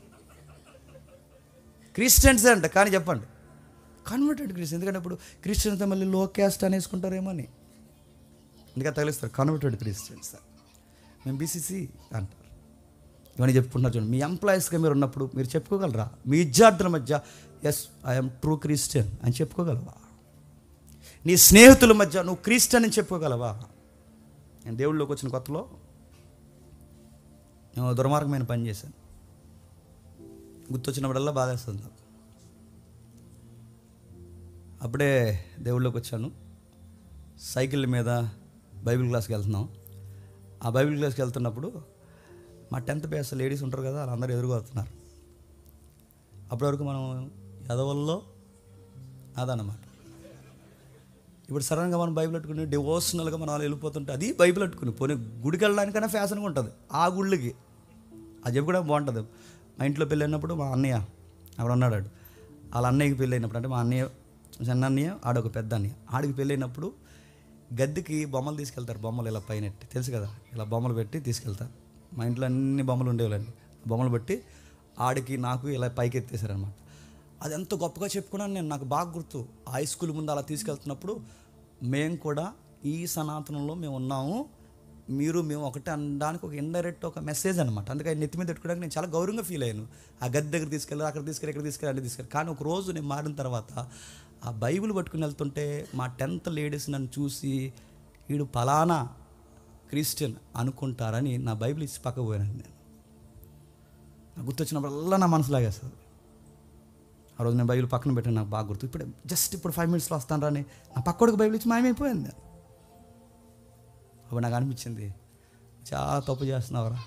క్రిస్టియన్సే అంట, కానీ చెప్పండి కన్వర్టెడ్ క్రిస్టియన్. ఎందుకంటే ఇప్పుడు క్రిస్టియన్స్ మళ్ళీ లో క్యాస్ట్ అనేసుకుంటారేమో అని అందుకే తగిలిస్తారు కన్వర్టెడ్ క్రిస్టియన్స్. మేము బీసీసీ అంటారు. ఇవన్నీ చెప్పుకుంటున్నారు చూడండి. మీ ఎంప్లాయీస్గా మీరు ఉన్నప్పుడు మీరు చెప్పుకోగలరా? మీ విద్యార్థుల మధ్య ఎస్ ఐఎమ్ ట్రూ క్రిస్టియన్ అని చెప్పుకోగలవా? నీ స్నేహితుల మధ్య నువ్వు క్రిస్టియన్ అని చెప్పుకోగలవా? నేను దేవుళ్ళలోకి వచ్చిన కొత్తలో నేను దుర్మార్గమైన పని చేశాను. గుర్తొచ్చినప్పుడల్లా బాధేస్తుంది నాకు. అప్పుడే దేవుళ్ళలోకి వచ్చాను. సైకిల్ మీద బైబిల్ క్లాస్కి వెళ్తున్నాం. ఆ బైబిల్ క్లాస్కి వెళ్తున్నప్పుడు మా 10th బ్యాచ్ లేడీస్ ఉంటారు కదా, వాళ్ళందరూ ఎదురుగా వస్తున్నారు. అప్పటివరకు మనం ఎదవల్లో అదన్నమాట. ఇప్పుడు సడన్గా మనం బైబిల్ పట్టుకుని డివోషనల్గా మనం వాళ్ళు వెళ్ళిపోతుంటే అది బైబిల్ పట్టుకుని పోనీ గుడికి వెళ్ళడానికైనా ఫ్యాషన్గా ఉంటుంది. ఆ గుళ్ళకి అది చెప్పి కూడా బాగుంటుంది. మా ఇంట్లో పెళ్ళి అయినప్పుడు మా అన్నయ్య అక్కడ ఉన్నాడు. వాళ్ళ అన్నయ్యకి పెళ్ళి అయినప్పుడు, అంటే మా అన్నయ్య చిన్న అన్నయ్య ఆడొక పెద్ద అన్నయ్య, ఆడికి పెళ్ళి అయినప్పుడు గద్దెకి బొమ్మలు తీసుకెళ్తారు. బొమ్మలు ఇలా పైన తెలుసు కదా, ఇలా బొమ్మలు పెట్టి తీసుకెళ్తారు. మా ఇంట్లో అన్ని బొమ్మలు ఉండేవాళ్ళండి. బొమ్మలు పెట్టి ఆడికి నాకు ఇలా పైకి ఎత్తేసారనమాట. అది ఎంత గొప్పగా చెప్పుకున్నాను నేను, నాకు బాగా గుర్తు. హై స్కూల్ ముందు అలా తీసుకెళ్తున్నప్పుడు మేము కూడా ఈ సనాతనంలో మేము ఉన్నాము, మేము ఒకటే అనడానికి ఒక ఇండైరెక్ట్ ఒక మెసేజ్ అనమాట. అందుకే నెత్తి మీద పెట్టుకోవడానికి నేను చాలా గౌరవంగా ఫీల్ అయ్యాను. ఆ గద్దె దగ్గర తీసుకెళ్ళి అక్కడ తీసుకెళ్ళి ఇక్కడ తీసుకెళ్ళి అన్ని తీసుకెళ్ళి. కానీ ఒక రోజు నేను మారిన తర్వాత ఆ బైబిల్ పట్టుకుని వెళ్తుంటే మా 10th లేడీస్ నన్ను చూసి వీడు ఫలానా క్రిస్టియన్ అనుకుంటారని నా బైబిల్ ఇచ్చి పక్కకు పోయాను. నేను నాకు గుర్తొచ్చినప్పుడల్లా నా మనసు లాగేస్తుంది. ఆ రోజు నేను బైబిల్ పక్కన పెట్టాను, నాకు బాగా గుర్తు. ఇప్పుడు 5 minutesలో వస్తాను రాని నా పక్కోడికి బైబిల్ ఇచ్చి మాయమైపోయింది నేను. అప్పుడు నాకు అనిపించింది చాలా తప్పు చేస్తున్నావురా.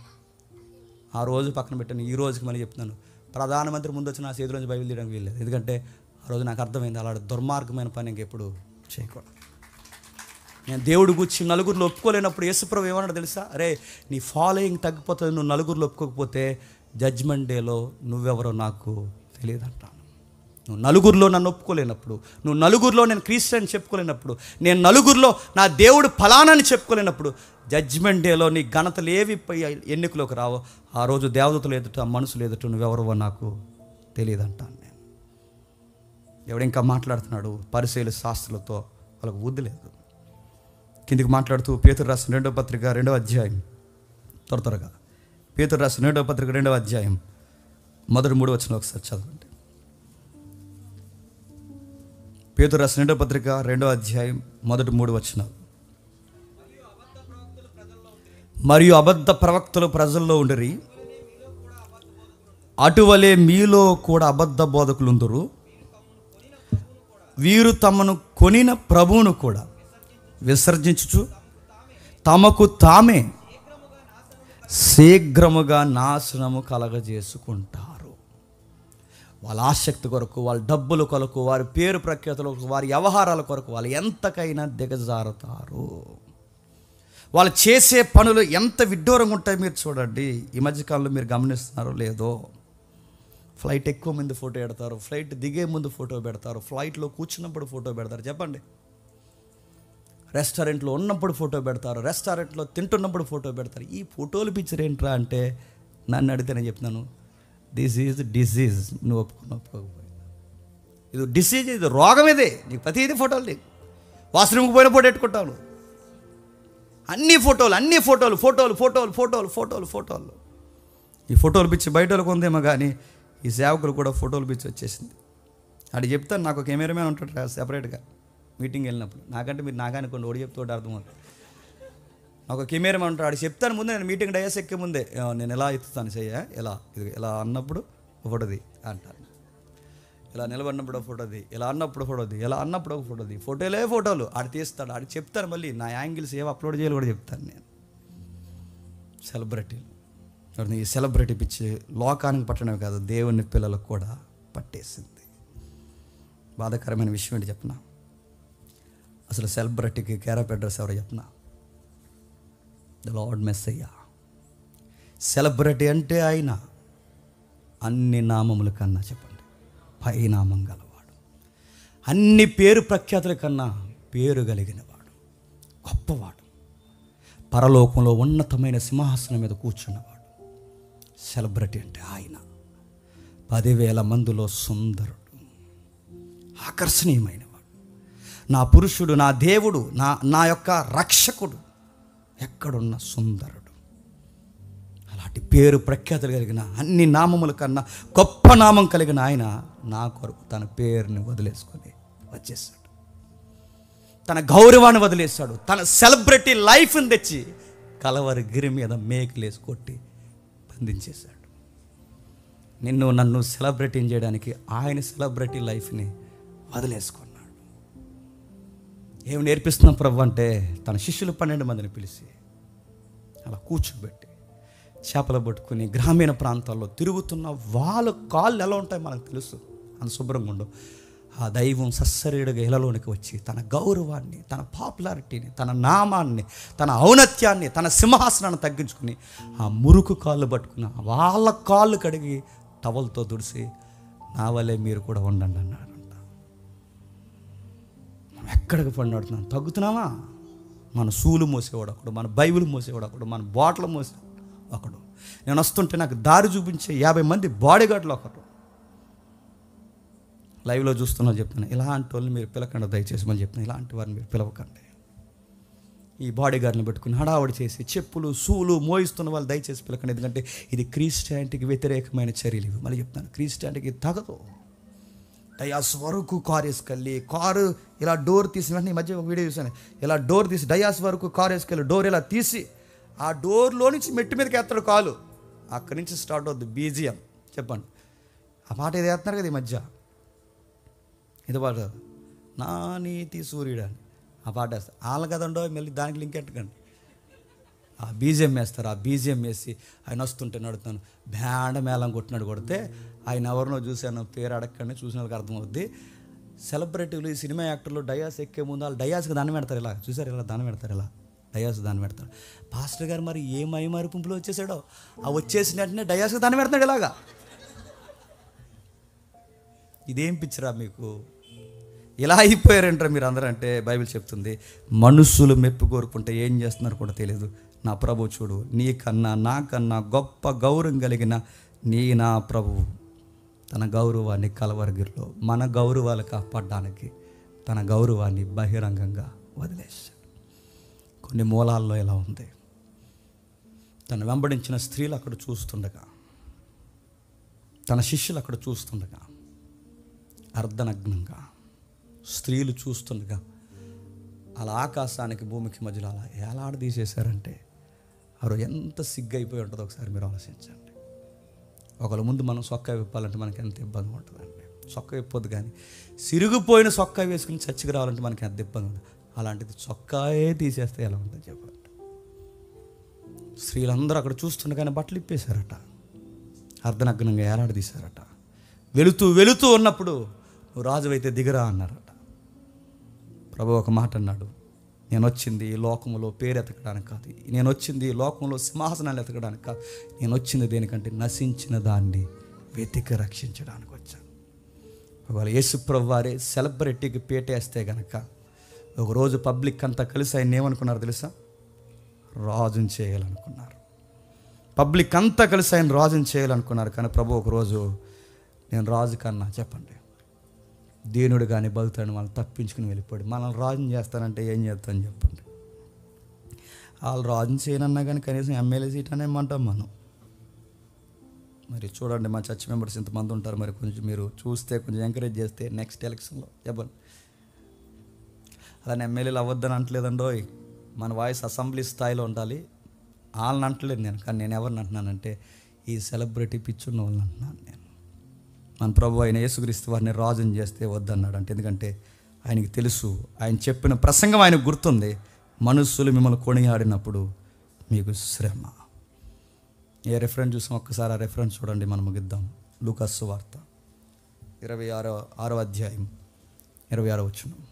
ఆ రోజు పక్కన పెట్టాను. ఈ రోజుకి మళ్ళీ చెప్తున్నాను, ప్రధానమంత్రి ముందు వచ్చి నా చేతిలోంచి బైబిల్ తీయడానికి వీల్లేదు. ఎందుకంటే ఆ రోజు నాకు అర్థమైంది అలాంటి దుర్మార్గమైన పని ఇంకెప్పుడు చేయకూడదు. నేను దేవుడు గురించి నలుగురిలో ఒప్పుకోలేనప్పుడు యేసుప్రభు ఏమన్నాడు తెలుసా? అరే నీ ఫాలోయింగ్ తగ్గిపోతుంది, నువ్వు నలుగురిలో ఒప్పుకోకపోతే జడ్జ్మెంట్ డేలో నువ్వెవరో నాకు తెలియదు అంటాను. నువ్వు నలుగురిలో నన్ను ఒప్పుకోలేనప్పుడు, నువ్వు నలుగురిలో నేను క్రిస్టియన్ చెప్పుకోలేనప్పుడు, నేను నలుగురిలో నా దేవుడు ఫలానాని చెప్పుకోలేనప్పుడు జడ్జ్మెంట్ డేలో నీ ఘనతలు ఏవి ఎన్నికలోకి రావో ఆ రోజు దేవదూతలు ఎదుట మనుషులు ఎదుట నువ్వెవరో నాకు తెలియదు అంటాను నేను. దేవుడు ఇంకా మాట్లాడుతున్నాడు. పరిసయ్యుల శాస్త్రులతో వాళ్ళకు బుద్ధి లేదు. కిందికి మాట్లాడుతూ పేతురు రాసిన 2వ పత్రిక 2వ అధ్యాయం, త్వరగా పేతురు రాసిన 2వ పత్రిక 2వ అధ్యాయం మొదటి 3 వచనం ఒకసారి చదవండి. పేతురు రాసిన 2వ పత్రిక 2వ అధ్యాయం మొదటి 3 వచనాలు. మరియు అబద్ధ ప్రవక్తలు ప్రజల్లో ఉండిరి, అటువలే మీలో కూడా అబద్ధ బోధకులుందురు. వీరు తమను కొనిన ప్రభువును కూడా విసర్జించుచు తమకు తామే శీఘ్రముగా నాశనము కలగజేసుకుంటారు. వాళ్ళ ఆసక్తి కొరకు, వాళ్ళ డబ్బుల కొరకు, వారి పేరు ప్రఖ్యాతులకు, వారి వ్యవహారాల కొరకు వాళ్ళు ఎంతకైనా దిగజారుతారు. వాళ్ళు చేసే పనులు ఎంత విడ్డూరంగా ఉంటాయి మీరు చూడండి. ఈ మధ్యకాలంలో మీరు గమనిస్తున్నారో లేదో, ఫ్లైట్ ఎక్కువ మంది ఫోటో పెడతారు, ఫ్లైట్ దిగే ముందు ఫోటో పెడతారు, ఫ్లైట్లో కూర్చున్నప్పుడు ఫోటో పెడతారు. చెప్పండి, రెస్టారెంట్లో ఉన్నప్పుడు ఫోటో పెడతారు, రెస్టారెంట్లో తింటున్నప్పుడు ఫోటో పెడతారు. ఈ ఫోటోలు పిక్చర్ ఏంట్రా అంటే నన్ను అడిగితే నేను చెప్తున్నాను, దిస్ ఈజ్ డిసీజ్. నువ్వు ఒప్పుకోకపోయి ఇది డిసీజ్, ఇది రోగం. ఇది నీకు ప్రతిదీ ఫోటోలు, నీకు వాష్రూమ్కి పోయిన ఫోటో పెట్టుకుంటావు. అన్ని ఫోటోలు. ఈ ఫోటోలు పిచ్చి బయట వాళ్ళకు ఉందేమో కానీ ఈ సేవకులు కూడా ఫోటోలు పిచ్చి వచ్చేసింది. అది చెప్తాను, నాకు ఒక కెమెరామెన్ ఉంటాడు సెపరేట్గా మీటింగ్ వెళ్ళినప్పుడు. నాకంటే మీరు నాకనుకోండి, ఓడి చెప్తూ అర్థమవుతుంది. నాకు ఒక కెమెరామెన్ ఉంటాడు, అది చెప్తాను ముందే. నేను మీటింగ్ డయాస్ ఎక్కే ముందే నేను ఎలా ఎత్తుతాను చెయ్య, ఇలా అన్నప్పుడు ఫోటోది అంటాను, ఇలా నిలబడినప్పుడు ఒక ఫోటోది, ఇలా అన్నప్పుడు ఫోటోది, ఇలా అన్నప్పుడు ఒక ఫోటోది. ఫోటోలు ఆడు తీస్తాడు, ఆడు చెప్తాను. మళ్ళీ నా యాంగిల్స్ ఏవో అప్లోడ్ చేయాలి కూడా చెప్తాను నేను. సెలబ్రిటీలు, ఈ సెలబ్రిటీ పిచ్చి లోకానికి పట్టడమే కాదు, దేవుని పిల్లలకు కూడా పట్టేసింది. బాధాకరమైన విషయం ఏంటి చెప్పనా? అసలు సెలబ్రిటీకి కేరాప్ అడ్రస్ ఎవరో చెప్పనా? The lord Messiah. సెలబ్రిటీ అంటే ఆయన అన్ని నామముల కన్నా చెప్పండి పై నామం గలవాడు, అన్ని పేరు ప్రఖ్యాతుల కన్నా పేరు కలిగినవాడు, గొప్పవాడు, పరలోకంలో ఉన్నతమైన సింహాసనం మీద కూర్చున్నవాడు. సెలబ్రిటీ అంటే ఆయన 10,000 మందిలో సుందరుడు, ఆకర్షణీయమైనవాడు, నా పురుషుడు, నా దేవుడు, నా యొక్క రక్షకుడు, ఎక్కడున్న సుందరుడు. అలాంటి పేరు ప్రఖ్యాతులు కలిగిన అన్ని నామముల కన్నా గొప్ప నామం కలిగిన ఆయన నా కొరకు తన పేరుని వదిలేసుకొని వచ్చేసాడు. తన గౌరవాన్ని వదిలేశాడు. తన సెలబ్రిటీ లైఫ్ని తెచ్చి కలవరి గిరి మీద మేకులేసి కొట్టి బంధించేశాడు. నిన్ను నన్ను సెలబ్రిటీని చేయడానికి ఆయన సెలబ్రిటీ లైఫ్ని వదిలేసుకున్నాడు. ఏమి నేర్పిస్తున్నాం ప్రభు అంటే, తన శిష్యులు 12 మందిని పిలిచి అలా కూర్చోబెట్టి చేపలు పట్టుకుని గ్రామీణ ప్రాంతాల్లో తిరుగుతున్న వాళ్ళ కాళ్ళు ఎలా ఉంటాయి మనకు తెలుసు, అంత శుభ్రంగా ఉండు. ఆ దైవం సస్సరీడుగా ఇళ్ళలోనికి వచ్చి తన గౌరవాన్ని, తన పాపులారిటీని, తన నామాన్ని, తన ఔన్నత్యాన్ని, తన సింహాసనాన్ని తగ్గించుకుని ఆ మురుకు కాళ్ళు పట్టుకున్న వాళ్ళ కాళ్ళు కడిగి టవల్తో తుడిసి నా వల్లే మీరు కూడా ఉండండి అన్నాడంట. మనం ఎక్కడికి పడినాడుతున్నాం, తగ్గుతున్నామా? మన సూలు మోసేవాడు ఒకడు, మన బైబిల్ మోసేవాడు ఒకడు, మన బాటలు మోసేవాడు ఒకడు. నేను వస్తుంటే నాకు దారి చూపించే 50 మంది బాడీ గార్డులు ఒకడు. లైవ్లో చూస్తున్నా చెప్తున్నా, ఇలాంటి వాళ్ళని మీరు పిలకండి దయచేసి మళ్ళీ చెప్తున్నా, ఇలాంటి వారిని మీరు పిలవకండి. ఈ బాడీ గార్డ్ని పెట్టుకుని హడావుడి చేసి చెప్పులు సూలు మోయిస్తున్న వాళ్ళు దయచేసి పిలకండి. ఎందుకంటే ఇది క్రిస్టియానిటీకి వ్యతిరేకమైన చర్యలు ఇవి. మళ్ళీ చెప్తాను, క్రిస్టియానిటీకి తగదు. డయాస్ వరకు కారు వేసుకెళ్ళి, కారు ఇలా డోర్ తీసి, వెంటనే ఈ మధ్య ఒక వీడియో చూసాను, ఇలా డోర్ తీసి డయాస్ వరకు కారు వేసుకెళ్ళి డోర్ ఇలా తీసి ఆ డోర్లో నుంచి మెట్టు మీదకి ఎత్తాడు కాలు. అక్కడి నుంచి స్టార్ట్ అవుద్ది బీజిఎం. చెప్పండి, ఆ పాట ఏది వేస్తున్నారు కదా ఈ మధ్య, ఇది పాట నా నీతి సూర్యుడు అని ఆ పాట వేస్తారు. వాళ్ళ కదండో మళ్ళీ దానికి లింక్ ఎట్టకండి. ఆ బీజిఎం వేస్తారు. ఆ బీజిఎం వేసి ఆయన వస్తుంటే నడుతాను, బ్యాండ మేళం కొట్టినాడు. కొడితే ఆయన ఎవరినో చూశాను, పేరు అడగండి, చూసిన వాళ్ళకి అర్థమవుద్ది. సెలబ్రిటీలు, ఈ సినిమా యాక్టర్లు డయాస్ ఎక్కే ముందు వాళ్ళు డయాస్కి దండం పెడతారు. ఇలా చూసారు, ఇలా దండం పెడతారు, ఇలా డయాస్ దండం పెడతారు. పాస్టర్ గారు మరి ఏ మైమారి పుంపులో వచ్చేసాడో, ఆ వచ్చేసిన వెంటనే డయాస్కి దండం పెడతాడు ఇలాగా. ఇదేం పిచ్చిరా మీకు, ఇలా అయిపోయారంటారు మీరు అందరూ అంటే బైబిల్ చెప్తుంది, మనుషులు మెప్పు కోరుకుంటే ఏం చేస్తున్నారు కూడా తెలియదు. నా ప్రభు చూడు, నీకన్నా నాకన్నా గొప్ప గౌరవం కలిగిన నా ప్రభువు తన గౌరవాన్ని కలవరగిరిలో మన గౌరవాలు కాపాడడానికి తన గౌరవాన్ని బహిరంగంగా వదిలేశాడు. కొన్ని మూలాల్లో ఎలా ఉంది, తను వెంబడించిన స్త్రీలు అక్కడ చూస్తుండగా, తన శిష్యులు అక్కడ చూస్తుండగా, అర్ధనగ్నంగా స్త్రీలు చూస్తుండగా అలా ఆకాశానికి భూమికి మధ్యలో అలా ఏలాడదీసేశారంటే వారు ఎంత సిగ్గైపోయి ఉంటుందో ఒకసారి మీరు ఆలోచించండి. ఒకళ్ళ ముందు మనం సొక్కా విప్పాలంటే మనకి ఎంత ఇబ్బంది ఉంటుందండి. సొక్కా విప్పొద్దు, కానీ సిరిగిపోయిన సొక్కా వేసుకుని చచ్చికి రావాలంటే మనకి ఎంత ఇబ్బంది ఉంటుంది. అలాంటిది చొక్కాయే తీసేస్తే ఎలా ఉంటుంది చెప్పండి. స్త్రీలందరూ అక్కడ చూస్తుండగానే బట్టలు ఇప్పేశారట, అర్ధనగ్నంగా ఏలాడదీశారట. వెళుతూ ఉన్నప్పుడు నువ్వు రాజువైతే దిగరా అన్నారట. ప్రభు ఒక మాట అన్నాడు, నేను వచ్చింది ఈ లోకంలో పేరు ఎతకడానికి కాదు, నేను వచ్చింది ఈ లోకంలో సింహాసనాలు ఎతకడానికి కాదు, నేను వచ్చింది దేనికంటే నశించిన దాన్ని వెతికి రక్షించడానికి వచ్చాను. ఒకవేళ యేసు ప్రభు వారే సెలబ్రిటీకి పేటేస్తే గనక ఒకరోజు పబ్లిక్ అంతా కలిసి ఆయన ఏమనుకున్నారు తెలుసా? రాజుని చేయాలనుకున్నారు. పబ్లిక్ అంతా కలిసి ఆయన రాజుని చేయాలనుకున్నారు. కానీ ప్రభు ఒకరోజు, నేను రాజు కన్నా చెప్పండి దీనుడు కానీ బతుకుతాడు, వాళ్ళని తప్పించుకుని వెళ్ళిపోయాడు. మనల్ని రాజుని చేస్తానంటే ఏం చేస్తాను చెప్పండి. వాళ్ళు రాజుని చేయనన్నా కానీ కనీసం ఎమ్మెల్యే సీట్ అనే ఏమంటాం మనం. మరి చూడండి, మా చర్చ్ మెంబర్స్ ఇంతమంది ఉంటారు, మరి కొంచెం మీరు చూస్తే కొంచెం ఎంకరేజ్ చేస్తే నెక్స్ట్ ఎలక్షన్లో చెప్పండి. అలానే ఎమ్మెల్యేలు అవ్వద్దని అంటలేదండో, మన వాయిస్ అసెంబ్లీ స్థాయిలో ఉండాలి. వాళ్ళని అంటలేదు నేను, కానీ నేను ఎవరిని అంటున్నానంటే ఈ సెలబ్రిటీ పిచ్చున్న వాళ్ళని అంటున్నాను నేను. మన ప్రభు అయిన యేసుక్రీస్తు వారిని రాజుని చేస్తే వద్దన్నాడు అంటే, ఎందుకంటే ఆయనకి తెలుసు, ఆయన చెప్పిన ప్రసంగం ఆయనకు గుర్తుంది, మనుషులు మిమ్మల్ని కొనియాడినప్పుడు మీకు శ్రమ. ఏ రెఫరెన్స్ చూసాం ఒక్కసారి ఆ రెఫరెన్స్ చూడండి, మనం ముగిద్దాం. లూకాసు సువార్త 26వ అధ్యాయం 26వ వచనం.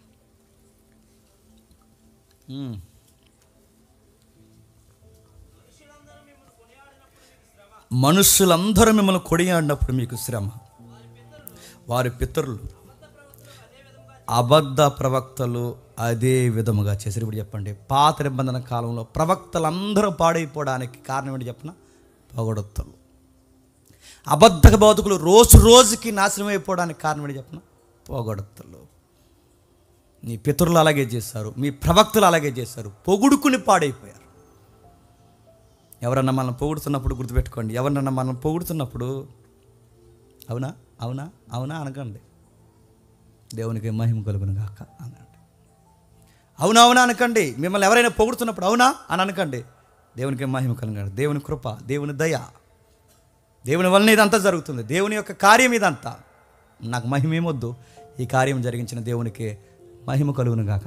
మనుషులందరూ మిమ్మల్ని కొనియాడినప్పుడు మీకు శ్రమ. వారి పితరులు అబద్ధ ప్రవక్తలు అదే విధముగా చేశారు. ఇప్పుడు చెప్పండి, పాత నిబంధన కాలంలో ప్రవక్తలందరూ పాడైపోవడానికి కారణం ఏంటి చెప్పిన? పొగడతలు. అబద్ధ బోధకులు రోజు రోజుకి నాశనం అయిపోవడానికి కారణం ఏంటి చెప్పిన? పొగడతలు. మీ పితరులు అలాగే చేశారు, మీ ప్రవక్తలు అలాగే చేశారు, పొగుడుకుని పాడైపోయారు. ఎవరన్నా మనం పొగుడుతున్నప్పుడు గుర్తుపెట్టుకోండి, ఎవరన్నా మనం పొగుడుతున్నప్పుడు అవునా అవునా అవునా అనకండి, దేవునికి మహిమ కలుగును గాక అనండి. అవునా అవునా అనకండి. మిమ్మల్ని ఎవరైనా పొగుడుతున్నప్పుడు అవునా అని అనకండి, దేవునికి మహిమ కలుగును. దేవుని కృప, దేవుని దయ, దేవుని వలన ఇదంతా జరుగుతుంది, దేవుని యొక్క కార్యం ఇదంతా. నాకు మహిమ ఏమొద్దు, ఈ కార్యం జరిగించిన దేవునికి మహిమ కలుగును గాక.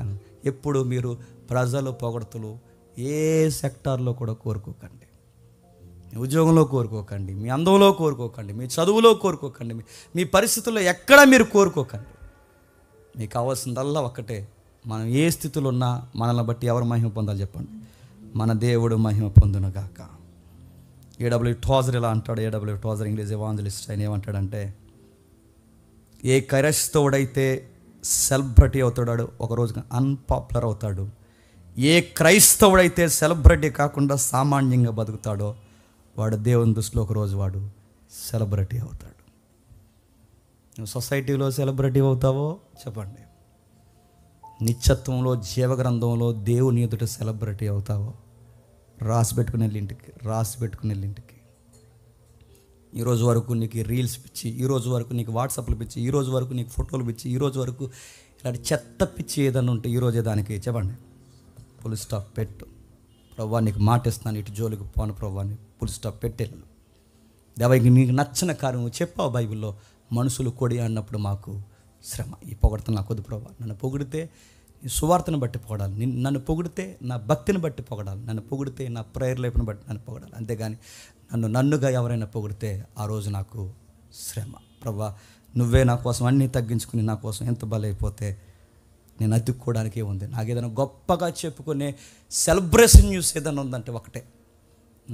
ఎప్పుడు మీరు ప్రజలు పొగడుతులు ఏ సెక్టార్లో కూడా కోరుకోకండి. మీ ఉద్యోగంలో కోరుకోకండి, మీ అందంలో కోరుకోకండి, మీ చదువులో కోరుకోకండి, మీ పరిస్థితుల్లో ఎక్కడా మీరు కోరుకోకండి. మీకు కావాల్సిందల్లా ఒక్కటే, మనం ఏ స్థితిలో ఉన్నా మనల్ని బట్టి ఎవరు మహిమ పొందాలి చెప్పండి? మన దేవుడు మహిమ పొందును గాక. A.W. Tozer ఇలా అంటాడు. A.W. Tozer ఇంగ్లీష్ ఎవాంజలిస్ట్, ఆయన ఏమంటాడంటే, ఏ క్రైస్తవుడైతే సెలబ్రిటీ అవుతాడు ఒకరోజు అన్పాపులర్ అవుతాడు, ఏ క్రైస్తవుడైతే సెలబ్రిటీ కాకుండా సామాన్యంగా బతుకుతాడో వాడు దేవుని దృష్టిలో ఒకరోజు వాడు సెలబ్రిటీ అవుతాడు. నువ్వు సొసైటీలో సెలబ్రిటీ అవుతావో చెప్పండి, నిత్యత్వంలో జీవగ్రంథంలో దేవుని ఎదుట సెలబ్రిటీ అవుతావో రాసి పెట్టుకుని వెళ్ళి ఇంటికి. ఈరోజు వరకు నీకు రీల్స్ పిచ్చి, ఈరోజు వరకు నీకు వాట్సాప్లు పిచ్చి, ఈరోజు వరకు నీకు ఫోటోలు పిచ్చి, ఈరోజు వరకు ఇలాంటి చెత్త పిచ్చి ఏదన్నా ఉంటే ఈరోజే దానికి చెప్పండి ఫుల్ స్టాప్ పెట్టు. ప్రభువా నీకు మాట ఇస్తున్నాను, ఇటు జోలికి పోను ప్రభువా, ఫుల్ స్టాప్ పెట్టేళ్ళు. దేవానికి నీకు నచ్చిన కార్యం చెప్పావు బైబిల్లో, మనుషులు కొడి అన్నప్పుడు మాకు శ్రమ. ఈ పొగడతలు నాకు వద్దు ప్రభువా. నన్ను పొగిడితే నీ సువార్తను బట్టి పొగడాలి, నన్ను పొగిడితే నా భక్తిని బట్టి పొగడాలి, నన్ను పొగిడితే నా ప్రేయర్ లైఫ్ని బట్టి నన్ను పొగడాలి. అంతేగాని నన్నుగా ఎవరైనా పొగిడితే ఆ రోజు నాకు శ్రమ. ప్రభువా నువ్వే నా కోసం అన్నీ తగ్గించుకుని నా కోసం ఎంత బలైపోతే నేను అతుక్కోవడానికే ఉంది. నాకు ఏదైనా గొప్పగా చెప్పుకునే సెలబ్రేషన్ న్యూస్ ఏదైనా ఉందంటే ఒకటే,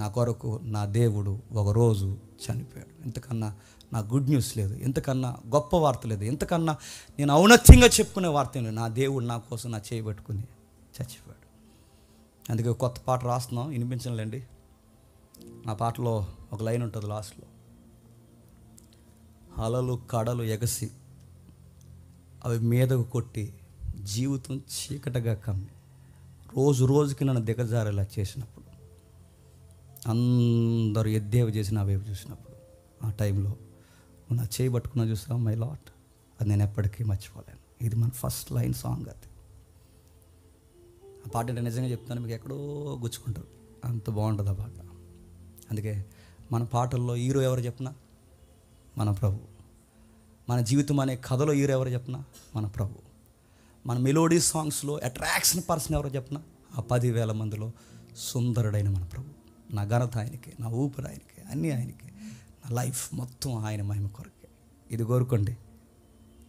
నా కొరకు నా దేవుడు ఒకరోజు చనిపోయాడు. ఇంతకన్నా నా గుడ్ న్యూస్ లేదు, ఇంతకన్నా గొప్ప వార్త లేదు, ఇంతకన్నా నేను ఔన్నత్యంగా చెప్పుకునే వార్త లేదు. నా దేవుడు నా కోసం నా చేయబెట్టుకుని చచ్చిపోయాడు. అందుకే కొత్త పాట రాస్తున్నాం, వినిపించలేండి. నా పాటలో ఒక లైన్ ఉంటుంది లాస్ట్లో, అలలు కడలు ఎగసి అవి మీదకు కొట్టి జీవితం చీకటగా కమ్మి రోజు రోజుకి నన్ను దిగజారేలా చేసినప్పుడు, అందరూ ఎద్దేవ చేసి నా వైపు చూసినప్పుడు, ఆ టైంలో నువ్వు నా చేయబట్టుకున్నా చూసావు మై లాట్, అది నేను ఎప్పటికీ మర్చిపోలేను. ఇది మన ఫస్ట్ లైన్ సాంగ్. అది ఆ పాట అంటే నిజంగా చెప్తాను, మీకు ఎక్కడో గుచ్చుకుంటారు, అంత బాగుంటుంది ఆ పాట. అందుకే మన పాటల్లో హీరో ఎవరు చెప్పినా మన ప్రభు. మన జీవితం అనే కథలో హీరో ఎవరు చెప్పినా మన ప్రభు. మన మెలోడీ సాంగ్స్లో అట్రాక్షన్ పర్సన్ ఎవరో చెప్పినా ఆ 10,000 మందిలో సుందరుడైన మన ప్రభు. నా ఘనత ఆయనకే, నా ఊపిరి ఆయనకే, అన్నీ ఆయనకే, నా లైఫ్ మొత్తం ఆయన మహిమ కొరకే. ఇది కోరుకోండి,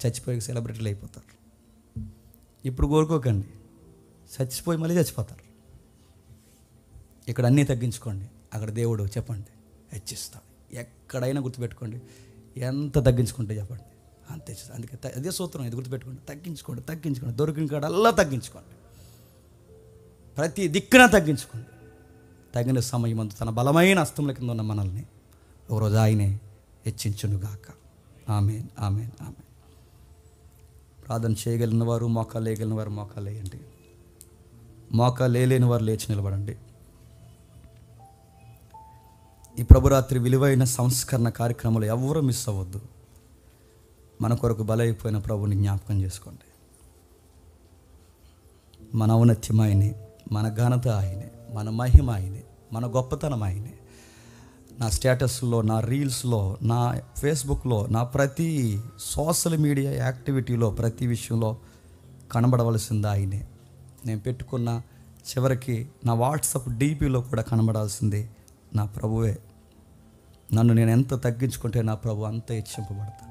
చచ్చిపోయి సెలబ్రిటీలు అయిపోతారు. ఇప్పుడు కోరుకోకండి, చచ్చిపోయి మళ్ళీ చచ్చిపోతారు. ఇక్కడ అన్నీ తగ్గించుకోండి, అక్కడ దేవుడు చెప్పండి హెచ్చిస్తాడు. ఎక్కడైనా గుర్తుపెట్టుకోండి, ఎంత తగ్గించుకుంటే చెప్పండి అంతే. అందుకే అదే సూత్రం, ఇది గుర్తుపెట్టుకోండి, తగ్గించుకోండి, దొరికిన కాడల్లా తగ్గించుకోండి, ప్రతి దిక్కున తగ్గించుకోండి. తగిన సమయం అందు తన బలమైన హస్తముల కింద ఉన్న మనల్ని ఒకరోజు ఆయనే హెచ్చించునుగాక. ఆమేన్, ఆమేన్, ఆమేన్. ప్రార్థన చేయగలిగిన వారు మోకాలు వేయగలిగిన వారు మోకాలు వేయండి, మోకాలు వేయలేని వారు లేచి నిలబడండి. ఈ ప్రభురాత్రి విలువైన సంస్కరణ కార్యక్రమాలు ఎవరూ మిస్ అవ్వద్దు. మన కొరకు బలైపోయిన ప్రభుని జ్ఞాపకం చేసుకోండి. మన ఔన్నత్యం ఆయనే, మన ఘనత ఆయనే, మన మహిమ ఆయనే, మన గొప్పతనం ఆయనే. నా స్టేటస్లో, నా రీల్స్లో, నా ఫేస్బుక్లో, నా ప్రతి సోషల్ మీడియా యాక్టివిటీలో, ప్రతి విషయంలో కనబడవలసింది ఆయనే. నేను పెట్టుకున్న చివరికి నా వాట్సాప్ డీపీలో కూడా కనబడాల్సింది నా ప్రభువే. నన్ను నేను ఎంత తగ్గించుకుంటే నా ప్రభు అంత హెచ్చింపబడతాడు.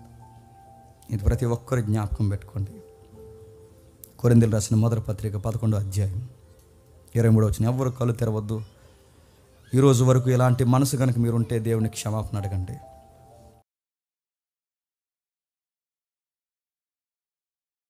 ఇది ప్రతి ఒక్కరు జ్ఞాపకం పెట్టుకోండి. కొరింథీయులకు రాసిన మొదటి పత్రిక 11వ అధ్యాయం 23వ వచనం. ఎవరు కళ్ళు తెరవద్దు, ఈరోజు వరకు ఇలాంటి మనసు కనుక మీరు ఉంటే దేవునికి క్షమాపణ అడగండి.